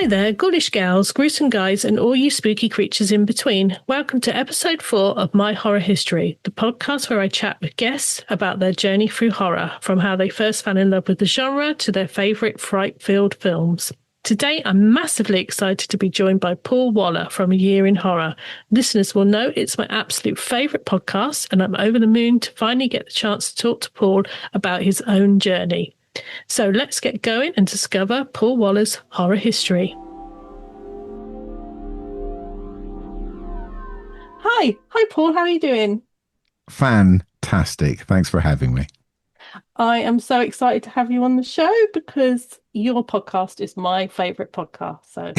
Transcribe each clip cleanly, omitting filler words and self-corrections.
Hi there, ghoulish gals, gruesome guys, and all you spooky creatures in between. Welcome to episode 4 of My Horror History, the podcast where I chat with guests about their journey through horror, from how they first fell in love with the genre to their favourite fright-filled films. Today, I'm massively excited to be joined by Paul Waller from A Year in Horror. Listeners will know it's my absolute favourite podcast, and I'm over the moon to finally get the chance to talk to Paul about his own journey. So let's get going and discover Paul Waller's horror history. Hi Paul, how are you doing? Fantastic. Thanks for having me. I am so excited to have you on the show because your podcast is my favourite podcast. So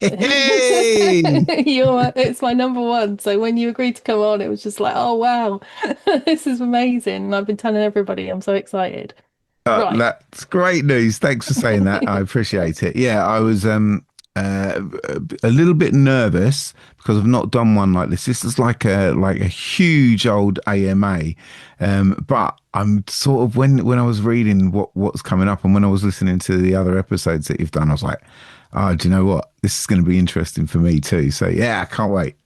Hey! it's my number one. So when you agreed to come on, it was just like, oh wow, this is amazing. And I've been telling everybody I'm so excited. Right. That's great news. Thanks for saying that. I appreciate it. Yeah, I was a little bit nervous because I've not done one like this. This is like a huge old AMA, but I'm sort of when I was reading what's coming up and when I was listening to the other episodes that you've done, I was like, oh, do you know what? This is going to be interesting for me too. So yeah, I can't wait.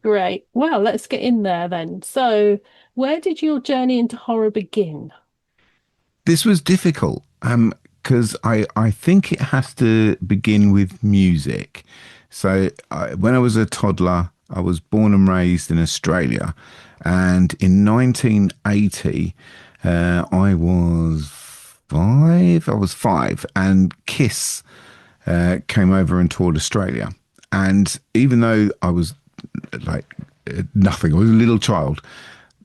Great. Well, let's get in there then. So, where did your journey into horror begin? This was difficult because I think it has to begin with music. So when I was a toddler, I was born and raised in Australia. And in 1980, I was five, and Kiss came over and toured Australia. And even though I was like nothing, I was a little child,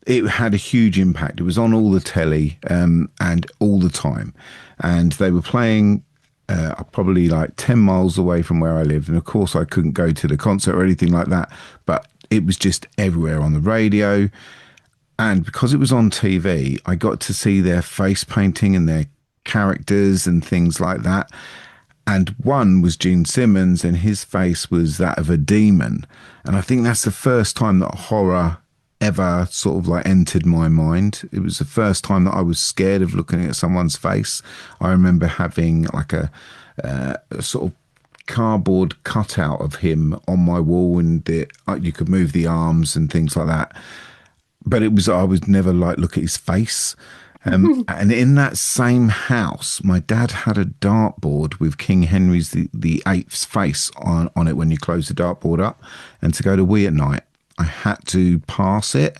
it had a huge impact. It was on all the telly and all the time. And they were playing probably like 10 miles away from where I lived. And of course, I couldn't go to the concert or anything like that. But it was just everywhere on the radio. And because it was on TV, I got to see their face painting and their characters and things like that. And one was Gene Simmons, and his face was that of a demon. And I think that's the first time that horror ever sort of like entered my mind. It was the first time that I was scared of looking at someone's face. I remember having like a sort of cardboard cutout of him on my wall, and you could move the arms and things like that. But I would never like look at his face. And in that same house, my dad had a dartboard with King Henry's the Eighth's face on it when you close the dartboard up. And to go to We at night, I had to pass it.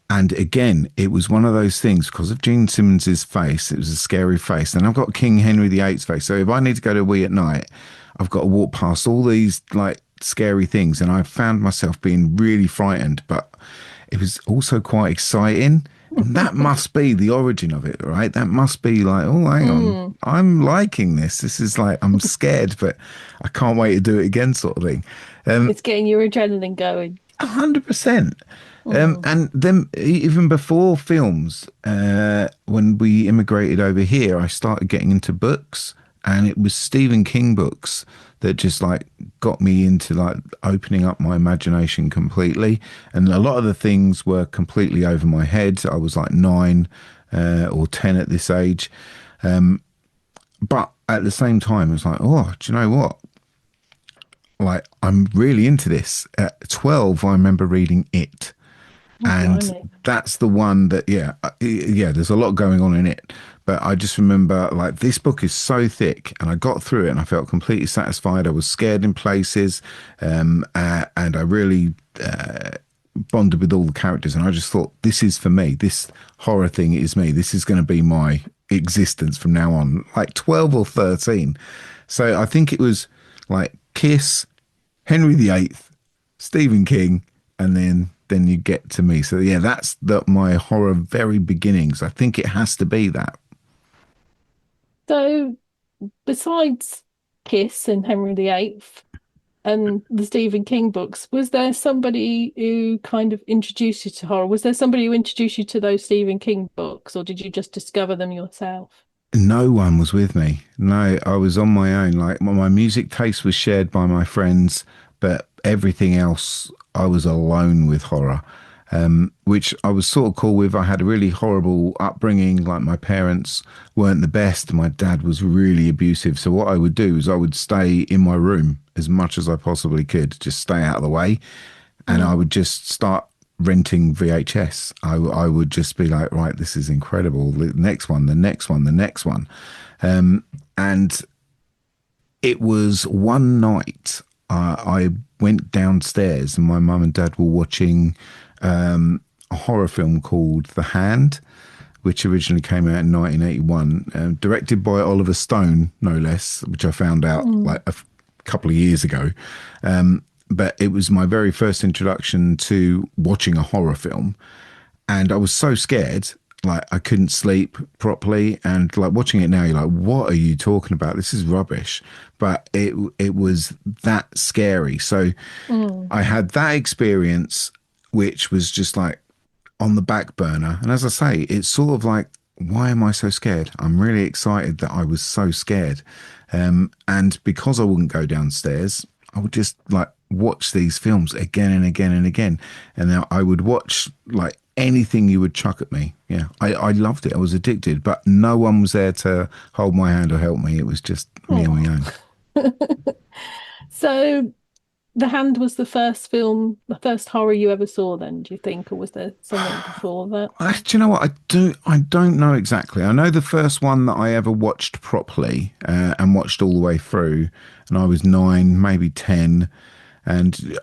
And again, it was one of those things because of Gene Simmons's face. It was a scary face. And I've got King Henry VIII's face. So if I need to go to We at night, I've got to walk past all these like scary things. And I found myself being really frightened, but it was also quite exciting. And that must be the origin of it, right? That must be like, oh, hang on, I'm liking this. This is like, I'm scared, but I can't wait to do it again sort of thing. It's getting your adrenaline going. 100%. And then even before films, when we immigrated over here, I started getting into books, and it was Stephen King books that just like got me into like opening up my imagination completely. And a lot of the things were completely over my head. I was like 9 or 10 at this age. But at the same time, it was like, oh, do you know what? Like, I'm really into this. At 12, I remember reading It. And that's the one that, yeah, there's a lot going on in it. But I just remember, like, this book is so thick, and I got through it and I felt completely satisfied. I was scared in places, and I really bonded with all the characters. And I just thought, this is for me. This horror thing is me. This is going to be my existence from now on, like 12 or 13. So I think it was like Kiss, Henry VIII, Stephen King, and then you get to me. So yeah, that's my horror very beginnings. I think it has to be that. So besides Kiss and Henry VIII and the Stephen King books, was there somebody who kind of introduced you to horror? Was there somebody who introduced you to those Stephen King books, or did you just discover them yourself? No one was with me. No, I was on my own. Like my music taste was shared by my friends, but everything else, I was alone with horror. which I was sort of cool with. I had a really horrible upbringing. Like my parents weren't the best. My dad was really abusive. So what I would do is I would stay in my room as much as I possibly could, just stay out of the way. And I would just start renting VHS. I would just be like, right, this is incredible. The next one, the next one, the next one. And it was one night I went downstairs and my mum and dad were watching a horror film called The Hand, which originally came out in 1981, directed by Oliver Stone, no less, which I found out like a couple of years ago. But it was my very first introduction to watching a horror film. And I was so scared, like I couldn't sleep properly. And like watching it now, you're like, what are you talking about? This is rubbish. But it was that scary. So I had that experience, which was just like on the back burner. And as I say, it's sort of like, why am I so scared? I'm really excited that I was so scared. And because I wouldn't go downstairs, I would just like watch these films again and again and again. And now I would watch like anything you would chuck at me. Yeah, I loved it. I was addicted, but no one was there to hold my hand or help me. It was just me on my own. So The Hand was the first film, the first horror you ever saw then, do you think? Or was there something before that? Do you know what? I don't know exactly. I know the first one that I ever watched properly and watched all the way through, and I was 9, maybe 10. And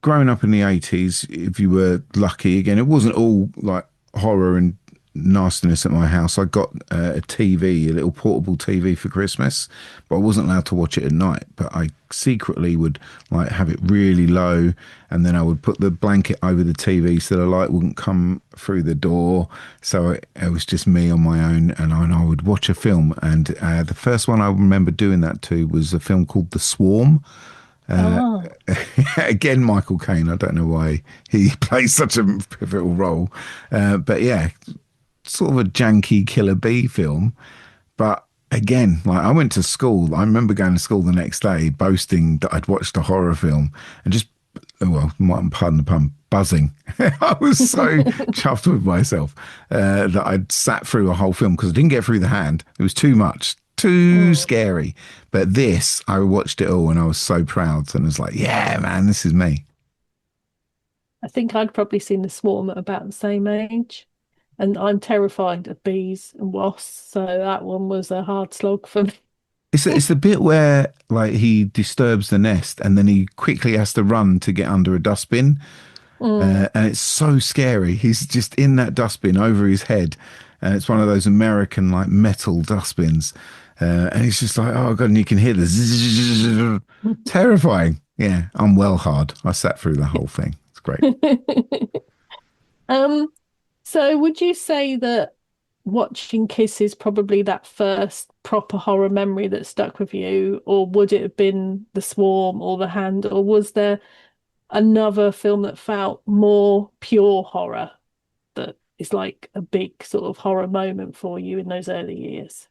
growing up in the 80s, if you were lucky, again, it wasn't all like horror and nastiness at my house. I got a TV, a little portable TV for Christmas, but I wasn't allowed to watch it at night. But I secretly would like have it really low, and then I would put the blanket over the TV so the light wouldn't come through the door. So it was just me on my own, and I would watch a film. And the first one I remember doing that to was a film called The Swarm. Again, Michael Caine. I don't know why he plays such a pivotal role, but yeah, sort of a janky Killer Bee film. But again, like I went to school. I remember going to school the next day, boasting that I'd watched a horror film, and just, well, pardon the pun, buzzing. I was so chuffed with myself that I'd sat through a whole film because I didn't get through The Hand. It was too much. Too scary. But this, I watched it all and I was so proud and was like, yeah, man, this is me. I think I'd probably seen The Swarm at about the same age. And I'm terrified of bees and wasps. So that one was a hard slog for me. It's the bit where like he disturbs the nest and then he quickly has to run to get under a dustbin. And it's so scary. He's just in that dustbin over his head. And it's one of those American like metal dustbins. And he's just like, oh God, and you can hear the zzz, terrifying. Yeah, I'm well hard. I sat through the whole thing. It's great. So would you say that watching Kiss is probably that first proper horror memory that stuck with you, or would it have been The Swarm or The Hand, or was there another film that felt more pure horror that is like a big sort of horror moment for you in those early years?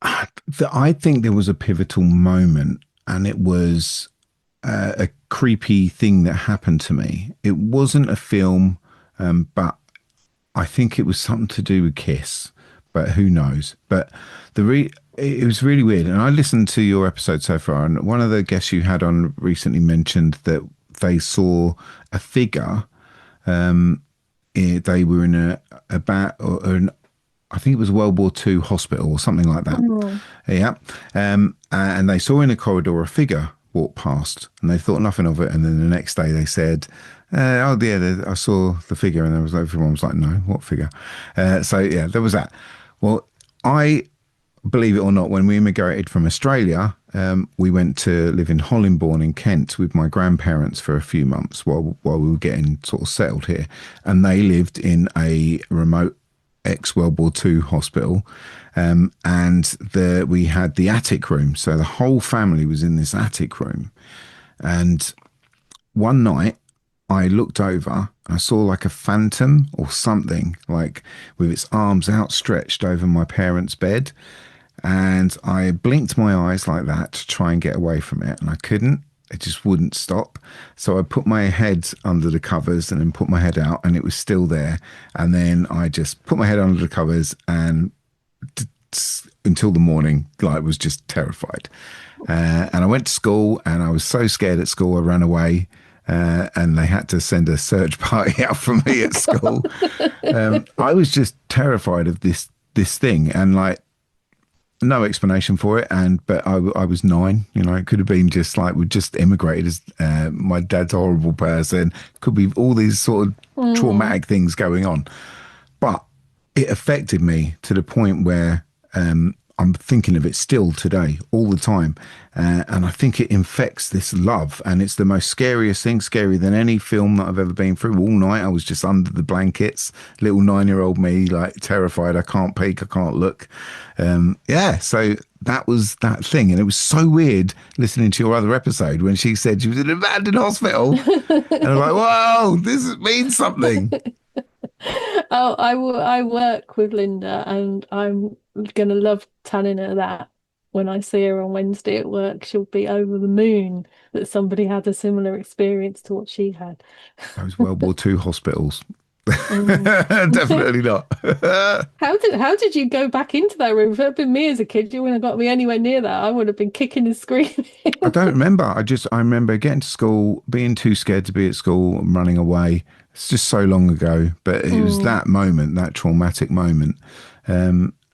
I think there was a pivotal moment, and it was a creepy thing that happened to me. It wasn't a film, but I think it was something to do with Kiss, but who knows? But it was really weird. And I listened to your episode so far, and one of the guests you had on recently mentioned that they saw a figure. They were in I think it was World War II hospital or something like that. Yeah. And they saw in a corridor a figure walk past and they thought nothing of it. And then the next day they said, oh, yeah, I saw the figure. And everyone was like, no, what figure? So, yeah, there was that. Well, believe it or not, when we immigrated from Australia, we went to live in Hollingbourne in Kent with my grandparents for a few months while we were getting sort of settled here. And they lived in a remote ex-World War II hospital. And we had the attic room. So the whole family was in this attic room. And one night I looked over and I saw like a phantom or something, like with its arms outstretched over my parents' bed. And I blinked my eyes like that to try and get away from it. And I couldn't. it just wouldn't stop. So I put my head under the covers and then put my head out, and it was still there. And then I just put my head under the covers and until the morning, like, was just terrified. And I went to school, and I was so scared at school, I ran away. And they had to send a search party out for me at school. I was just terrified of this thing, and like, no explanation for it. But I was 9. You know, it could have been just like we just immigrated. As my dad's a horrible person. Could be all these sort of traumatic things going on. But it affected me to the point where I'm thinking of it still today, all the time. And I think it infects this love. And it's the most scariest thing, scarier than any film that I've ever been through. All night, I was just under the blankets, little 9-year-old me, like terrified. I can't peek, I can't look. So that was that thing. And it was so weird listening to your other episode when she said she was in an abandoned hospital. And I'm like, whoa, this means something. I work with Linda, and I'm going to love telling her that when I see her on Wednesday at work. She'll be over the moon that somebody had a similar experience to what she had. Those World War II hospitals. Definitely not. How did you go back into that room? If it had been me as a kid, you wouldn't have got me anywhere near that. I would have been kicking and screaming. I don't remember. I remember getting to school, being too scared to be at school, and running away. It's just so long ago, but it was that moment, that traumatic moment.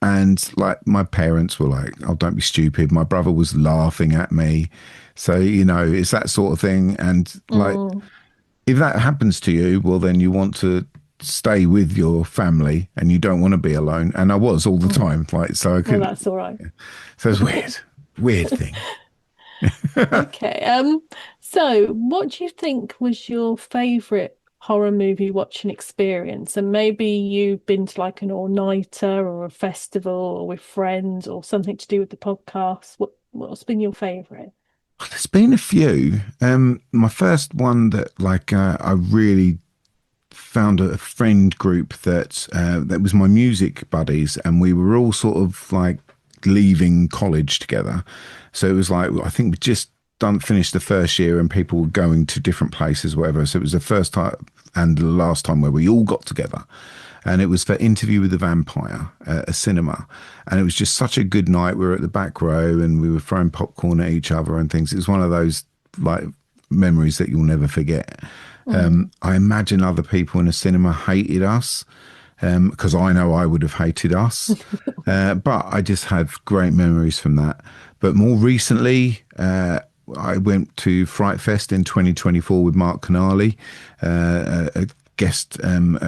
And like, my parents were like, "Oh, don't be stupid." My brother was laughing at me. So, you know, it's that sort of thing. And like, if that happens to you, well, then you want to stay with your family and you don't want to be alone. And I was all the time. Like, so I could. Well, that's all right. Yeah. So it's weird, weird thing. Okay. So what do you think was your favorite horror movie watching experience? And maybe you've been to like an all-nighter or a festival or with friends or something to do with the podcast. What's been your favorite? There's been a few. My first one that like I really found a friend group that was my music buddies, and we were all sort of like leaving college together. So it was like, I think we just finished the first year, and people were going to different places, whatever. So it was the first time and the last time where we all got together. And it was for Interview with the Vampire, a cinema. And it was just such a good night. We were at the back row and we were throwing popcorn at each other and things. It was one of those like memories that you'll never forget. I imagine other people in a cinema hated us, because I know I would have hated us. But I just have great memories from that. But more recently, I went to Fright Fest in 2024 with Mark Canali, a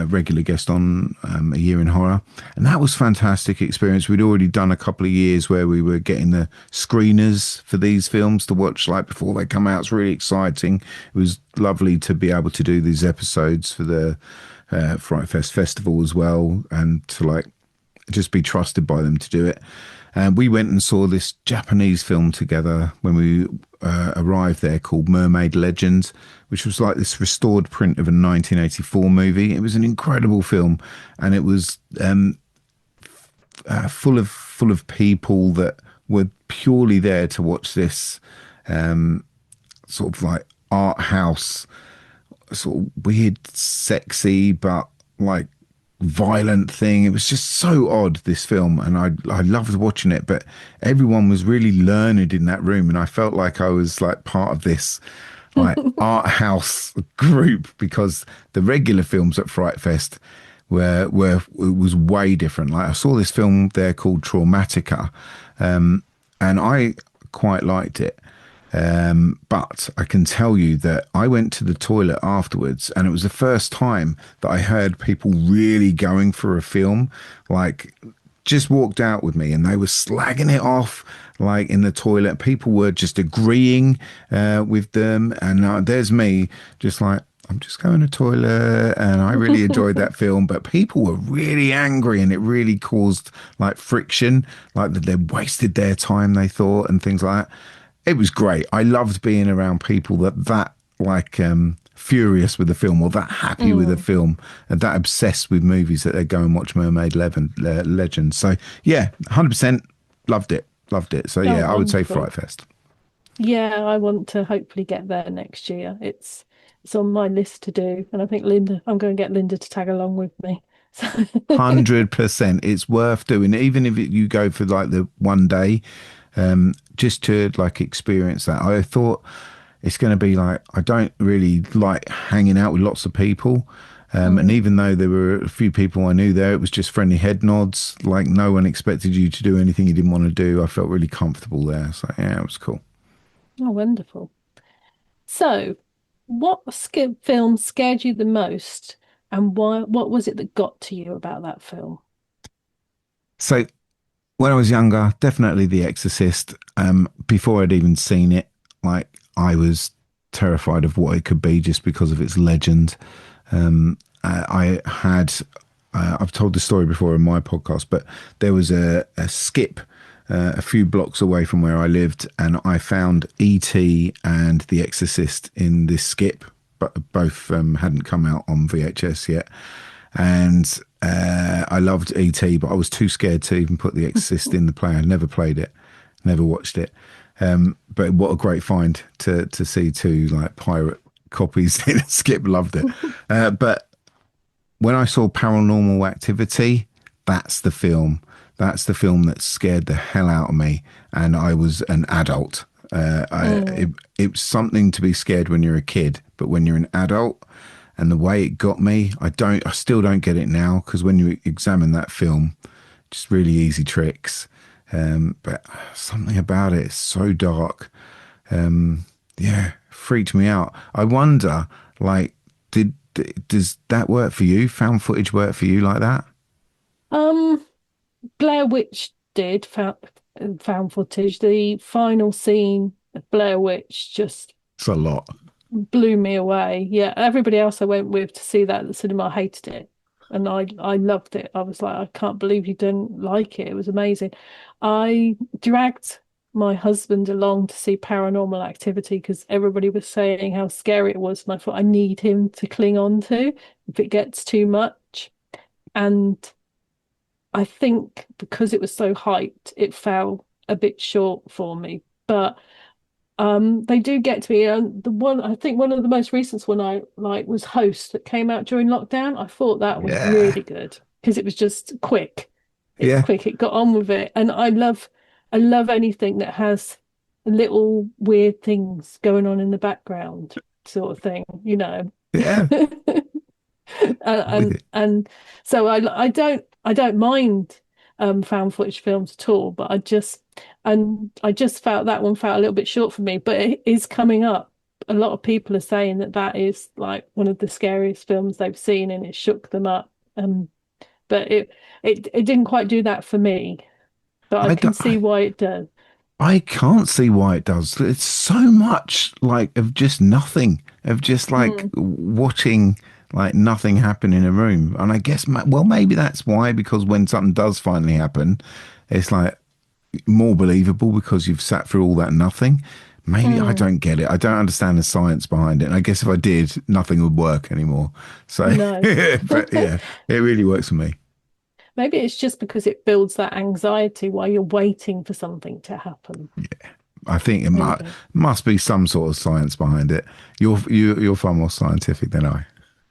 regular guest on A Year in Horror, and that was a fantastic experience. We'd already done a couple of years where we were getting the screeners for these films to watch like before they come out. It's really exciting. It was lovely to be able to do these episodes for the Fright Fest festival as well, and to like just be trusted by them to do it. And we went and saw this Japanese film together when we arrived there, called Mermaid Legends, which was like this restored print of a 1984 movie. It was an incredible film, and it was full of people that were purely there to watch this sort of like art house, sort of weird, sexy, but like violent thing. It was just so odd, this film, and I loved watching it. But everyone was really learned in that room, and I felt like I was like part of this like art house group, because the regular films at Fright Fest were it was way different. Like, I saw this film there called Traumatica, and I quite liked it. But I can tell you that I went to the toilet afterwards, and it was the first time that I heard people really going for a film, like just walked out with me and they were slagging it off, like in the toilet. People were just agreeing with them. And there's me just like, I'm just going to the toilet, and I really enjoyed that film. But people were really angry, and it really caused like friction, like that they wasted their time, they thought, and things like that. It was great. I loved being around people that like furious with the film, or that happy with the film, and that obsessed with movies that they go and watch Mermaid Legends. So yeah, 100% loved it. So yeah, I would say Fright Fest. Yeah, I want to hopefully get there next year. It's on my list to do, and I think I'm going to get Linda to tag along with me. So 100%. It's worth doing, even if you go for like the one day, just to like experience that. I thought it's going to be like, I don't really like hanging out with lots of people. And mm. even though there were a few people I knew there, it was just friendly head nods. Like no one expected you to do anything you didn't want to do. I felt really comfortable there. So yeah, it was cool. Oh, wonderful. So, film scared you the most, and why? What was it that got to you about that film? So when I was younger, definitely The Exorcist. Before I'd even seen it, like I was terrified of what it could be just because of its legend. I had, I've told the story before in my podcast, but there was a skip a few blocks away from where I lived, and I found E.T. and The Exorcist in this skip, but both hadn't come out on VHS yet. And I loved E.T., but I was too scared to even put The Exorcist in the player. Never played it, never watched it. But what a great find to see two like pirate copies in a skip. Loved it. But when I saw Paranormal Activity, that's the film. That's the film that scared the hell out of me. And I was an adult. Mm, It's something to be scared when you're a kid, but when you're an adult, and the way it got me, I still don't get it now because when you examine that film, just really easy tricks. But something about it is so dark. Yeah, freaked me out. I wonder, like, does that work for you? Found footage work for you like that? Um, Blair Witch did found footage. The final scene of Blair Witch just It's a lot. blew me away. Yeah, everybody else I went with to see that at the cinema hated it, and I loved it. I was like, I can't believe you didn't like it. It was amazing. I dragged my husband along to see Paranormal Activity because everybody was saying how scary it was, and I thought I need him to cling on to if it gets too much. And I think because it was so hyped, it fell a bit short for me. But they do get to me. The one I think one of the most recent one I like was Host that came out during lockdown. I thought that was Yeah. really good because it was just quick. It was Yeah. quick. It got on with it, and I love anything that has little weird things going on in the background, sort of thing. Yeah. and I'm with and, it. and so I don't mind found footage films at all, but I just felt that one felt a little bit short for me, but it is coming up. A lot of people are saying that that is like one of the scariest films they've seen, and it shook them up. But it didn't quite do that for me, but I I, can don't- see why it does. I can't see why it does. It's so much like of just nothing, of just like Mm, watching like nothing happen in a room. And I guess, well, maybe that's why, because when something does finally happen, it's like more believable because you've sat through all that nothing. Maybe I mm, don't get it. I don't understand the science behind it. And I guess if I did, nothing would work anymore. So, no. but yeah, it really works for me. Maybe it's just because it builds that anxiety while you're waiting for something to happen. I think it Maybe. must be some sort of science behind it. You're far more scientific than I.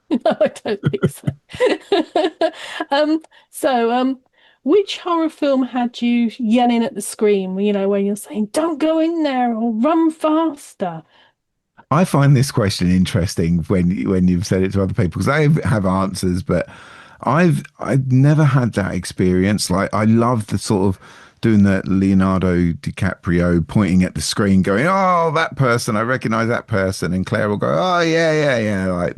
No, I don't think so. Um, so, which horror film had you yelling at the screen, when you're saying, don't go in there or run faster? I find this question interesting when you've said it to other people because I have answers, but I've never had that experience. Like I love the sort of doing the Leonardo DiCaprio pointing at the screen, going, "Oh, that person, I recognize that person," and Claire will go, "Oh, yeah, yeah, yeah," like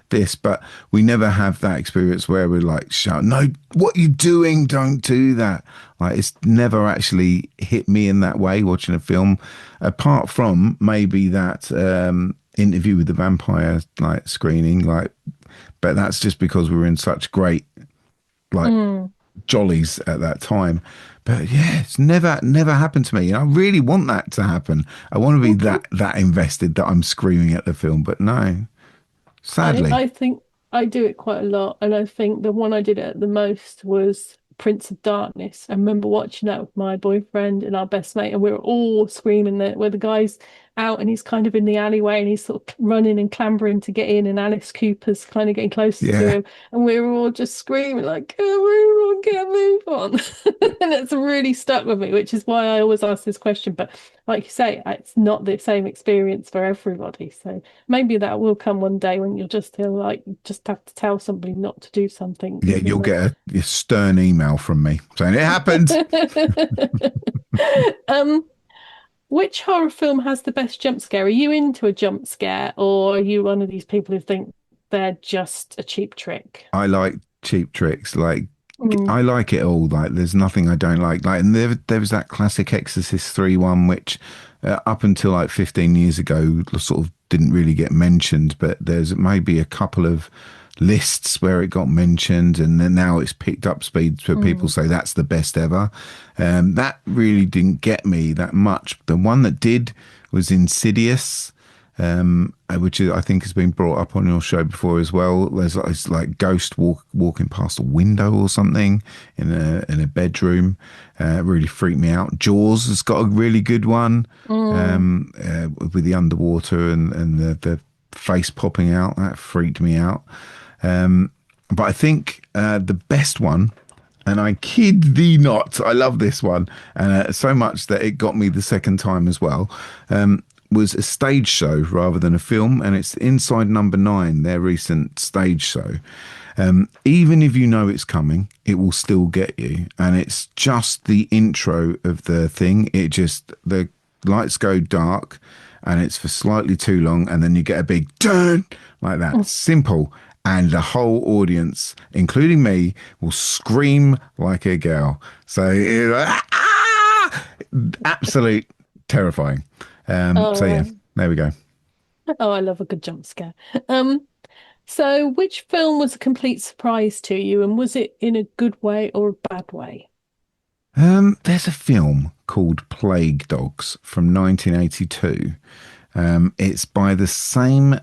this. But we never have that experience where we're like, "Shout, no, what you doing? Don't do that." Like it's never actually hit me in that way watching a film, apart from maybe that Interview with the Vampire like screening, like, but that's just because we were in such great like Mm, jollies at that time. But yeah, it's never happened to me. And I really want that to happen. I want to be mhm. that invested that I'm screaming at the film. But no, sadly. I think I do it quite a lot, and I think the one I did it the most was Prince of Darkness. I remember watching that with my boyfriend and our best mate, and we were all screaming that where the guy's out and he's kind of in the alleyway and he's sort of running and clambering to get in, and Alice Cooper's kind of getting closer to Yeah. him, and we were all just screaming like, "Get a move on, get a move on!" And it's really stuck with me, which is why I always ask this question. But like you say, it's not the same experience for everybody. So maybe that will come one day when you'll just feel like you just have to tell somebody not to do something, Yeah, even you'll though. get a stern email from me saying it happened. Um, which horror film has the best jump scare? Are you into a jump scare, or are you one of these people who think they're just a cheap trick? I like cheap tricks. Like Mm, I like it all. Like there's nothing I don't like. Like and there was that classic Exorcist 3 one, which up until like 15 years ago sort of didn't really get mentioned, but there's maybe a couple of lists where it got mentioned, and then now it's picked up speed where people mm, say that's the best ever. That really didn't get me that much. The one that did was Insidious, which is, I think has been brought up on your show before as well. There's it's like ghost walking past a window or something in a bedroom. Really freaked me out. Jaws has got a really good one, mm. with the underwater and the face popping out. That freaked me out. But I think the best one, and I kid thee not, I love this one, and so much that it got me the second time as well. Was a stage show rather than a film, and it's Inside Number Nine, their recent stage show. Even if you know it's coming, it will still get you, and it's just the intro of the thing. It just the lights go dark, and it's for slightly too long, and then you get a big turn like that. Simple. And the whole audience, including me, will scream like a girl. So, absolute terrifying. So yeah, Oh, there we go. oh, I love a good jump scare. Um, so which film was a complete surprise to you, and was it in a good way or a bad way? There's a film called Plague Dogs from 1982. It's by the same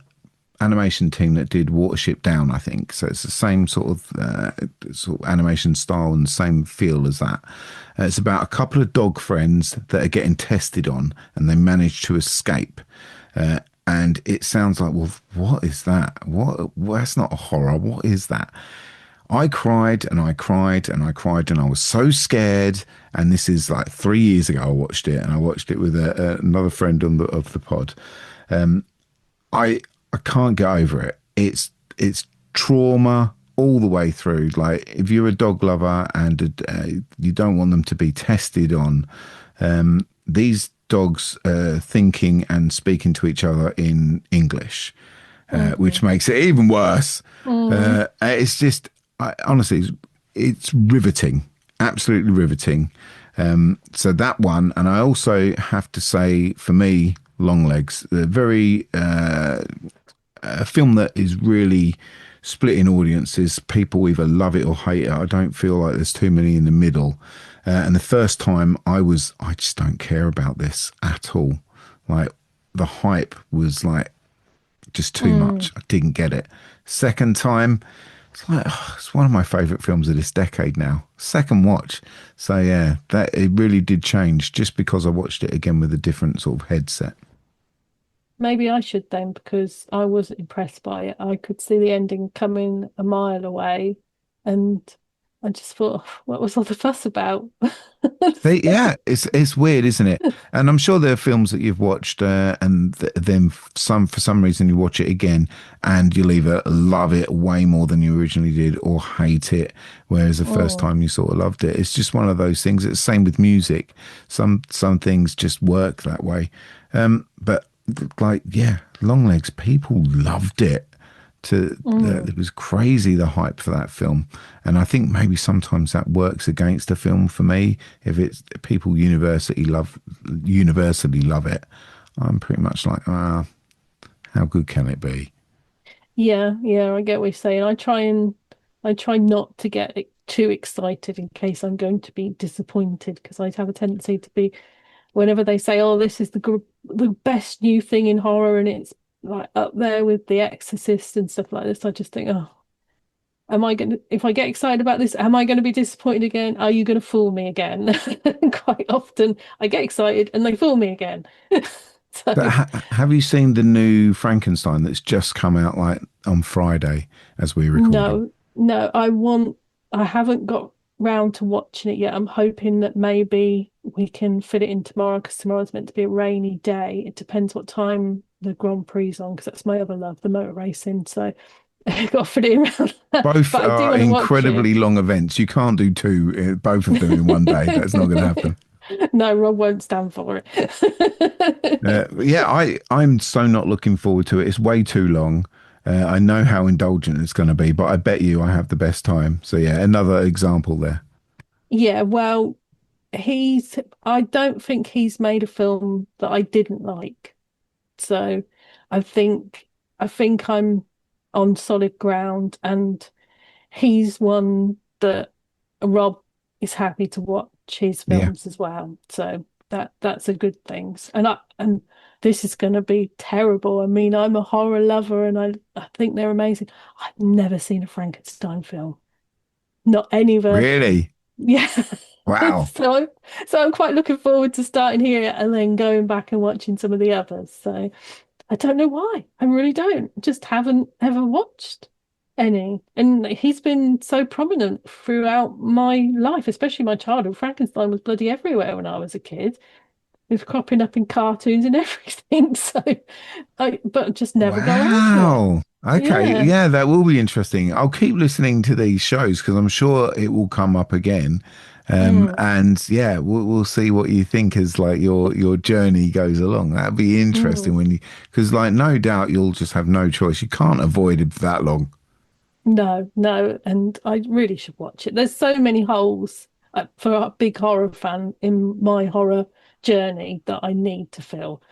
animation team that did Watership Down, I think. So it's the same sort of animation style and same feel as that. It's about a couple of dog friends that are getting tested on, and they manage to escape. And it sounds like, well, what is that? That's not a horror. What is that? I cried and I cried and I cried and I was so scared. And this is like 3 years ago. I watched it, and I watched it with another friend of the pod. I can't get over it. It's trauma all the way through. Like if you're a dog lover and you don't want them to be tested on, these dogs thinking and speaking to each other in English, which Mhm. makes it even worse. Mm. It's just, honestly, it's riveting, absolutely riveting. So that one, and I also have to say, for me, Longlegs, very a film that is really splitting audiences. People either love it or hate it. I don't feel like there's too many in the middle. And the first time I just don't care about this at all. Like the hype was like just too Mm. much. I didn't get it. Second time, it's like it's one of my favorite films of this decade now. Second watch. So yeah, that it really did change just because I watched it again with a different sort of headset. Maybe I should then, because I wasn't impressed by it. I could see the ending coming a mile away, and I just thought, "Oh, what was all the fuss about?" Yeah, it's weird, isn't it? And I'm sure there are films that you've watched, and then some for some reason you watch it again, and you'll either love it way more than you originally did, or hate it. Whereas the first Oh, time you sort of loved it, it's just one of those things. It's the same with music. Some things just work that way. But like, yeah, Longlegs, people loved it. mm. It was crazy, the hype for that film, and I think maybe sometimes that works against a film for me. If it's people universally love it, I'm pretty much like, how good can it be? Yeah, yeah, I get what you're saying. I try not to get too excited in case I'm going to be disappointed, because I have a tendency to be, whenever they say, "Oh, this is the best new thing in horror," and it's like up there with The Exorcist and stuff like this, I just think, "Oh." Am I going to, if I get excited about this, am I going to be disappointed again? Are you going to fool me again? Quite often I get excited and they fool me again. But So have you seen the new Frankenstein that's just come out like on Friday as we're recording? no, no, I haven't got round to watching it yet. I'm hoping that maybe we can fit it in tomorrow because tomorrow's meant to be a rainy day. It depends what time the Grand Prix is on because that's my other love, the motor racing. So I've got to fit it around that. Both But I do are want to watch it. incredibly long events. You can't do two, both of them in one day. That's not going to happen. No, Rob won't stand for it. Yeah, I'm so not looking forward to it. It's way too long. I know how indulgent it's going to be, but I bet you I have the best time. So yeah, another example there. Yeah, well, I don't think he's made a film that I didn't like. So I think I think I'm on solid ground and he's one that Rob is happy to watch his Yeah, films as well. So that's a good thing. And this is going to be terrible. I mean, I'm a horror lover and I think they're amazing. I've never seen a Frankenstein film. Not any version. really? Yeah. Wow. So so I'm quite looking forward to starting here and then going back and watching some of the others. So I don't know why. I really don't. Just haven't ever watched any. And he's been so prominent throughout my life, especially my childhood. Frankenstein was bloody everywhere when I was a kid. It was cropping up in cartoons and everything. So but just never got around to it. Wow. Okay. Yeah. Yeah, that will be interesting. I'll keep listening to these shows because I'm sure it will come up again. Mm, And yeah, we'll see what you think as like your journey goes along. That'd be interesting mm. when you, because like no doubt you'll just have no choice. You can't avoid it that long. No, no, and I really should watch it. There's so many holes for a big horror fan in my horror journey that I need to fill,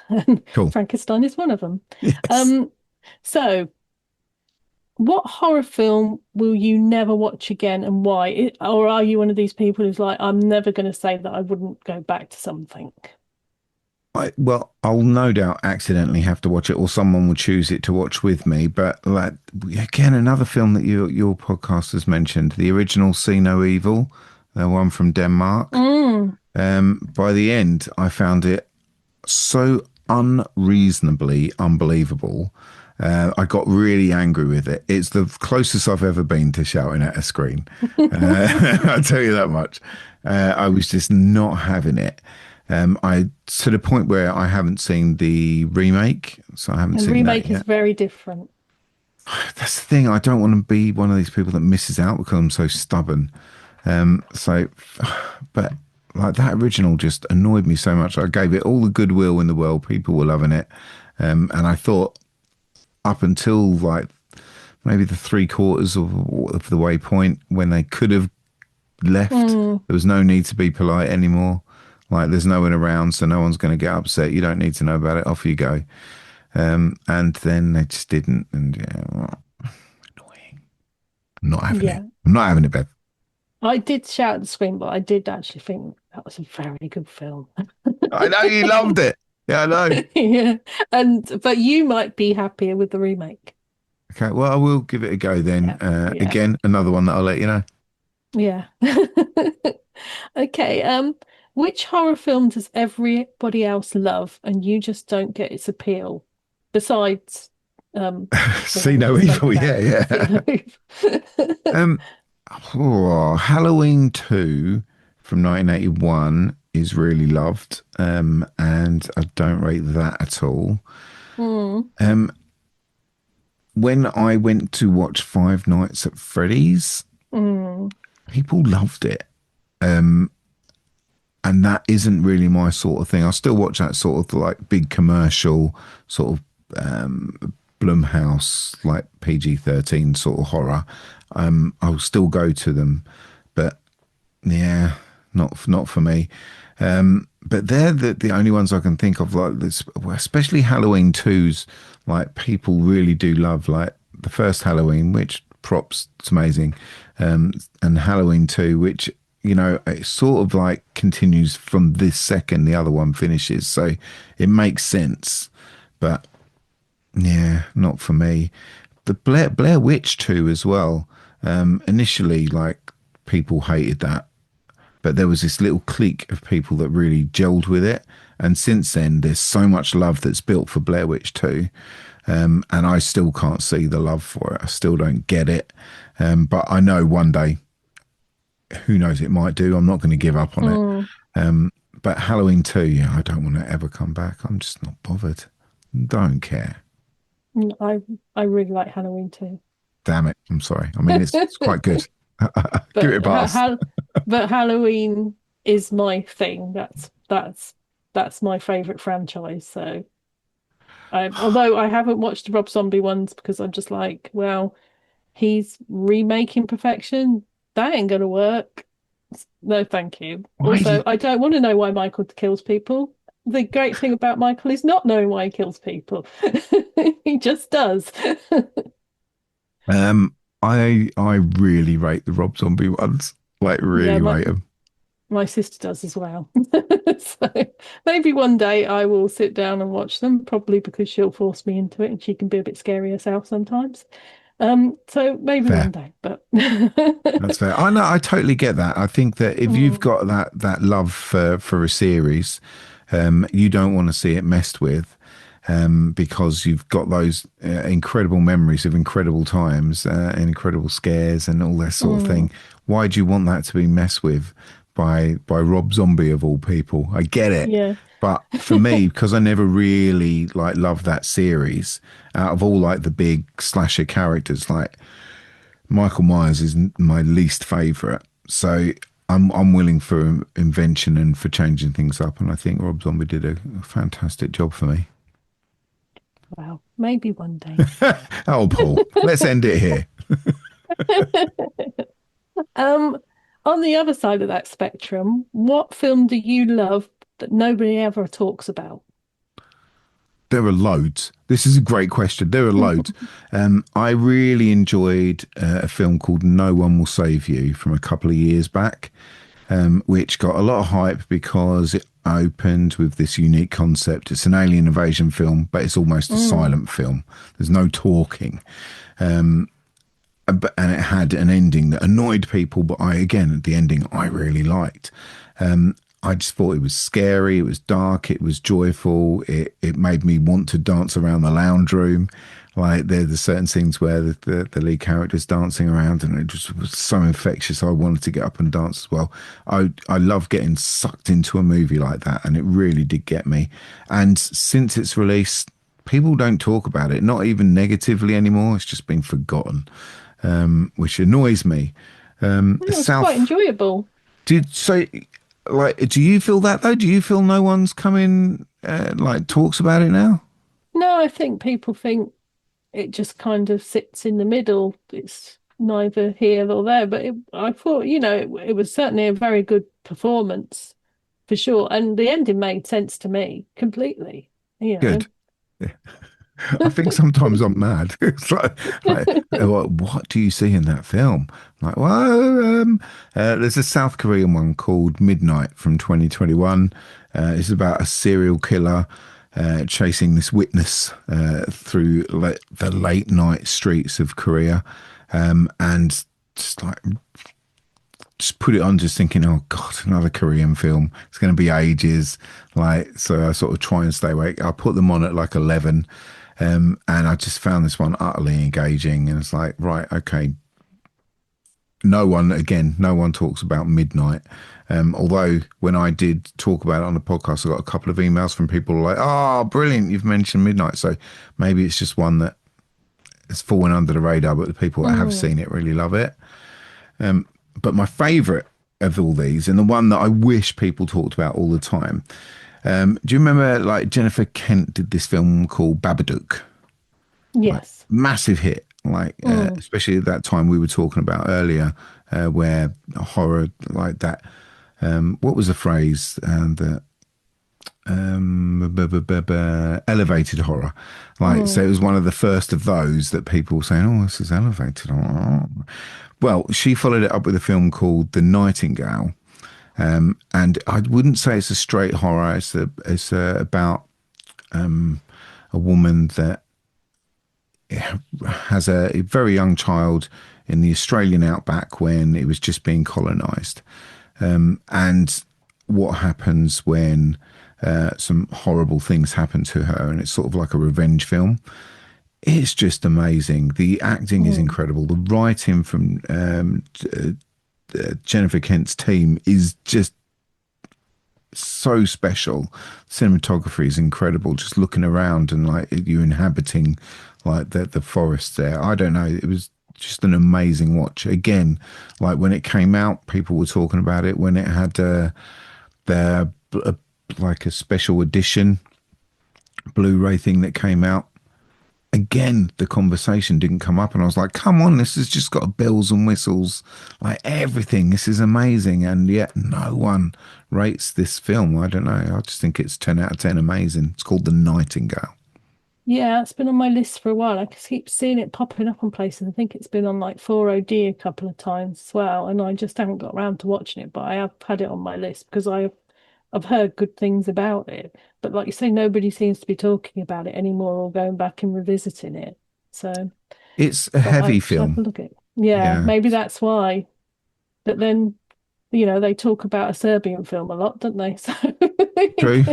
and Cool. Frankenstein is one of them. Yes. Um, so what horror film will you never watch again, and why? Or are you one of these people who's like, I'm never going to say that I wouldn't go back to something? Well, I'll no doubt accidentally have to watch it, or someone will choose it to watch with me. But like again, another film that your podcast has mentioned, the original See No Evil, the one from Denmark. Mm. By the end, I found it so unreasonably unbelievable. I got really angry with it. It's the closest I've ever been to shouting at a screen. I'll tell you that much. I was just not having it. I to the point where I haven't seen the remake, so I haven't And seen that remake is yet. very different. That's the thing. I don't want to be one of these people that misses out because I'm so stubborn. So, but like that original just annoyed me so much. I gave it all the goodwill in the world. People were loving it. And I thought up until like maybe the three quarters of the way point when they could have left, Mm. there was no need to be polite anymore. Like there's no one around, so no one's going to get upset. You don't need to know about it. Off you go. And then they just didn't. And yeah, well, annoying. I'm not having it. Yeah. I'm not having it, Beth. I did shout at the screen, but I did actually think that was a very good film. I know you loved it. Yeah, I know. Yeah. And but you might be happier with the remake. Okay, well, I will give it a go then. Yeah. Yeah. Again, another one that I'll let you know. Yeah. Okay. Which horror film does everybody else love and you just don't get its appeal? Besides the See one we no just spoke evil. about. Yeah, See yeah. no Evil. Um, Halloween 2 from 1981 is really loved. And I don't rate that at all. Hmm. Um, when I went to watch Five Nights at Freddy's, Hmm. people loved it. Um, and that isn't really my sort of thing. I still watch that sort of like big commercial sort of Blumhouse like PG-13 sort of horror. I'll still go to them, but yeah, not for me. But they're the only ones I can think of like this, especially Halloween 2's. Like people really do love like the first Halloween, which props, it's amazing, and Halloween 2, which you know it sort of like continues from this second the other one finishes, so it makes sense. But yeah, not for me. the Blair Witch 2 as well. Initially, like, people hated that, but there was this little clique of people that really gelled with it. And since then, there's so much love that's built for Blair Witch 2. And I still can't see the love for it. I still don't get it. But I know one day, who knows, it might do. I'm not going to give up on it. But Halloween 2, yeah, I don't want to ever come back. I'm just not bothered. Don't care. I really like Halloween too. Damn it. I'm sorry. I mean, it's quite good. Give it a pass. But Halloween is my thing. That's my favorite franchise. So, although I haven't watched the Rob Zombie ones because I'm just like, well, he's remaking Perfection. That ain't gonna work. No, thank you. Also, I don't want to know why Michael kills people. The great thing about Michael is not knowing why he kills people. He just does. I really rate the Rob Zombie ones. Like, really rate them. My sister does as well. So maybe one day I will sit down and watch them, probably because she'll force me into it and she can be a bit scary herself sometimes. So maybe Fair. one day, but That's fair. I know, I totally get that. I think that if you've got that love for a series, you don't want to see it messed with, because you've got those incredible memories of incredible times and incredible scares and all that sort of thing. Why do you want that to be messed with by Rob Zombie of all people? I get it. Yeah. But for me, because I never really like loved that series, out of all like the big slasher characters, like Michael Myers is my least favorite. So I'm willing for invention and for changing things up, and I think Rob Zombie did a fantastic job for me. Well, maybe one day. Oh, Paul, let's end it here. On the other side of that spectrum, what film do you love that nobody ever talks about? There are loads. This is a great question. There are loads. I really enjoyed a film called No One Will Save You from a couple of years back, which got a lot of hype because it opened with this unique concept. It's an alien invasion film, but it's almost a silent film. There's no talking. And it had an ending that annoyed people, but the ending I really liked. I just thought it was scary, it was dark, it was joyful, it made me want to dance around the lounge room. Like, there's certain scenes where the lead character's dancing around, and it just was so infectious. I wanted to get up and dance as well. I love getting sucked into a movie like that, and it really did get me. And since its release, people don't talk about it, not even negatively anymore. It's just been forgotten, which annoys me. It's quite enjoyable. Do you feel that though? Do you feel no one's coming talks about it now? No, I think people think it just kind of sits in the middle. It's neither here nor there. But I thought, it was certainly a very good performance for sure. And the ending made sense to me completely. Good. Yeah. I think sometimes I'm mad. It's like, what do you see in that film? Like, well, there's a South Korean one called Midnight from 2021. It's about a serial killer chasing this witness through the late night streets of Korea, and just put it on, just thinking, oh God, another Korean film. It's going to be ages. So I sort of try and stay awake. I put them on at like 11. And I just found this one utterly engaging, and it's like, right, okay. No one talks about Midnight. Although when I did talk about it on the podcast, I got a couple of emails from people like, oh, brilliant, you've mentioned Midnight. So maybe it's just one that has fallen under the radar, but the people that have seen it really love it. But my favourite of all these, and the one that I wish people talked about all the time, do you remember Jennifer Kent did this film called Babadook? Yes. Massive hit, especially at that time we were talking about earlier, where horror like that. What was the phrase? Elevated horror. So it was one of the first of those that people were saying, oh, this is elevated. Well, she followed it up with a film called The Nightingale. And I wouldn't say it's a straight horror. It's about a woman that has a very young child in the Australian outback when it was just being colonised, and what happens when some horrible things happen to her, and it's sort of like a revenge film. It's just amazing. The acting is Mm. incredible. The writing from Jennifer Kent's team is just so special. Cinematography is incredible. Just looking around and like you inhabiting like the forest there. I don't know. It was just an amazing watch. Again, like when it came out, people were talking about it. When it had their like a special edition Blu-ray thing that came out. Again, the conversation didn't come up, and I was like, "Come on, this has just got bells and whistles, like everything. This is amazing." And yet, no one rates this film. I don't know. I just think it's 10 out of 10 amazing. It's called The Nightingale. Yeah, it's been on my list for a while. I keep seeing it popping up on places. I think it's been on like 4OD a couple of times as well, and I just haven't got around to watching it. But I have had it on my list because I've heard good things about it. But like you say, nobody seems to be talking about it anymore or going back and revisiting it. So It's a thought I heavy should have a film. look at it. Yeah, Yeah, maybe that's why. But then, they talk about a Serbian film a lot, don't they? So true.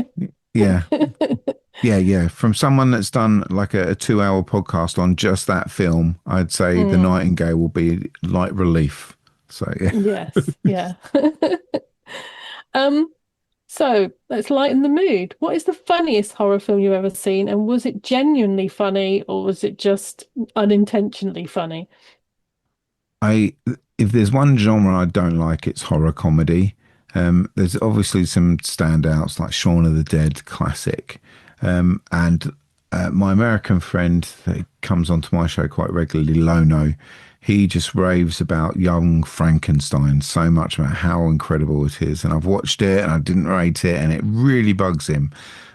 Yeah, yeah. From someone that's done like a 2 hour podcast on just that film, I'd say The Mm, Nightingale will be light relief. So yeah. yes, yeah. Um, so let's lighten the mood. What is the funniest horror film you've ever seen? And was it genuinely funny or was it just unintentionally funny? I If there's one genre I don't like, it's horror comedy. There's obviously some standouts like Shaun of the Dead, classic, and my American friend that comes onto my show quite regularly, Lono. He just raves about Young Frankenstein so much about how incredible it is, and I've watched it and I didn't rate it, and it really bugs him.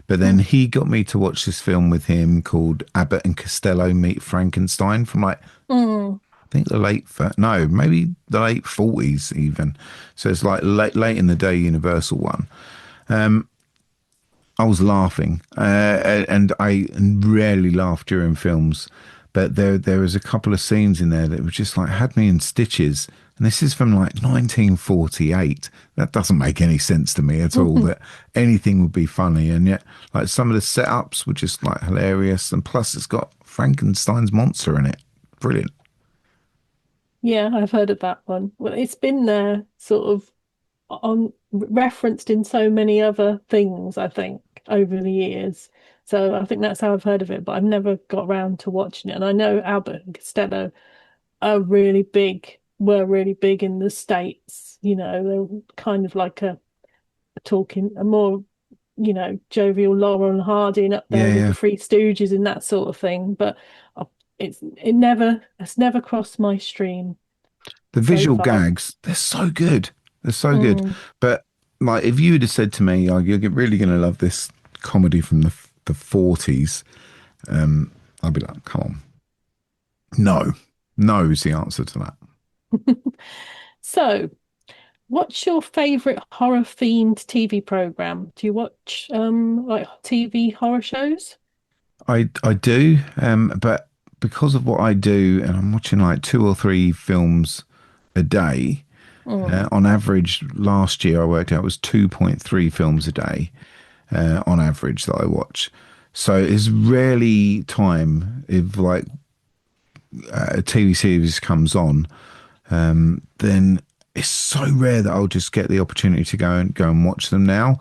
But then Mm. he got me to watch this film with him called Abbott and Costello Meet Frankenstein from like Mm. I think the no, maybe the late 40s even. So it's like late in the day Universal one. I was laughing, and I rarely laugh during films, but there was a couple of scenes in there that were just like had me in stitches. And this is from like 1948. That doesn't make any sense to me at all. That anything would be funny, and yet like some of the setups were just like hilarious. And plus, it's got Frankenstein's monster in it. Brilliant. Yeah, I've heard of that one. Well, it's been there sort of on referenced in so many other things, I think, over the years. So I think that's how I've heard of it, but I've never got around to watching it. And I know Albert and Costello are were really big in the States. They're kind of like a more, jovial Laurel and Hardy and up there Yeah, with the yeah. Three Stooges and that sort of thing. But it's never crossed my stream The so visual far. gags, they're so good. They're so good. Mm. But like, if you'd have said to me, "Oh, you're really going to love this comedy from the 40s," I'd be like, "Come on, no, no," is the answer to that. So, what's your favorite horror themed TV program? Do you watch like TV horror shows? I do, but because of what I do, and I'm watching like 2 or 3 films a day. Mm. On average, last year I worked out it was 2.3 films a day on average that I watch. So it's rarely time if like a TV series comes on, then it's so rare that I'll just get the opportunity to go and watch them now.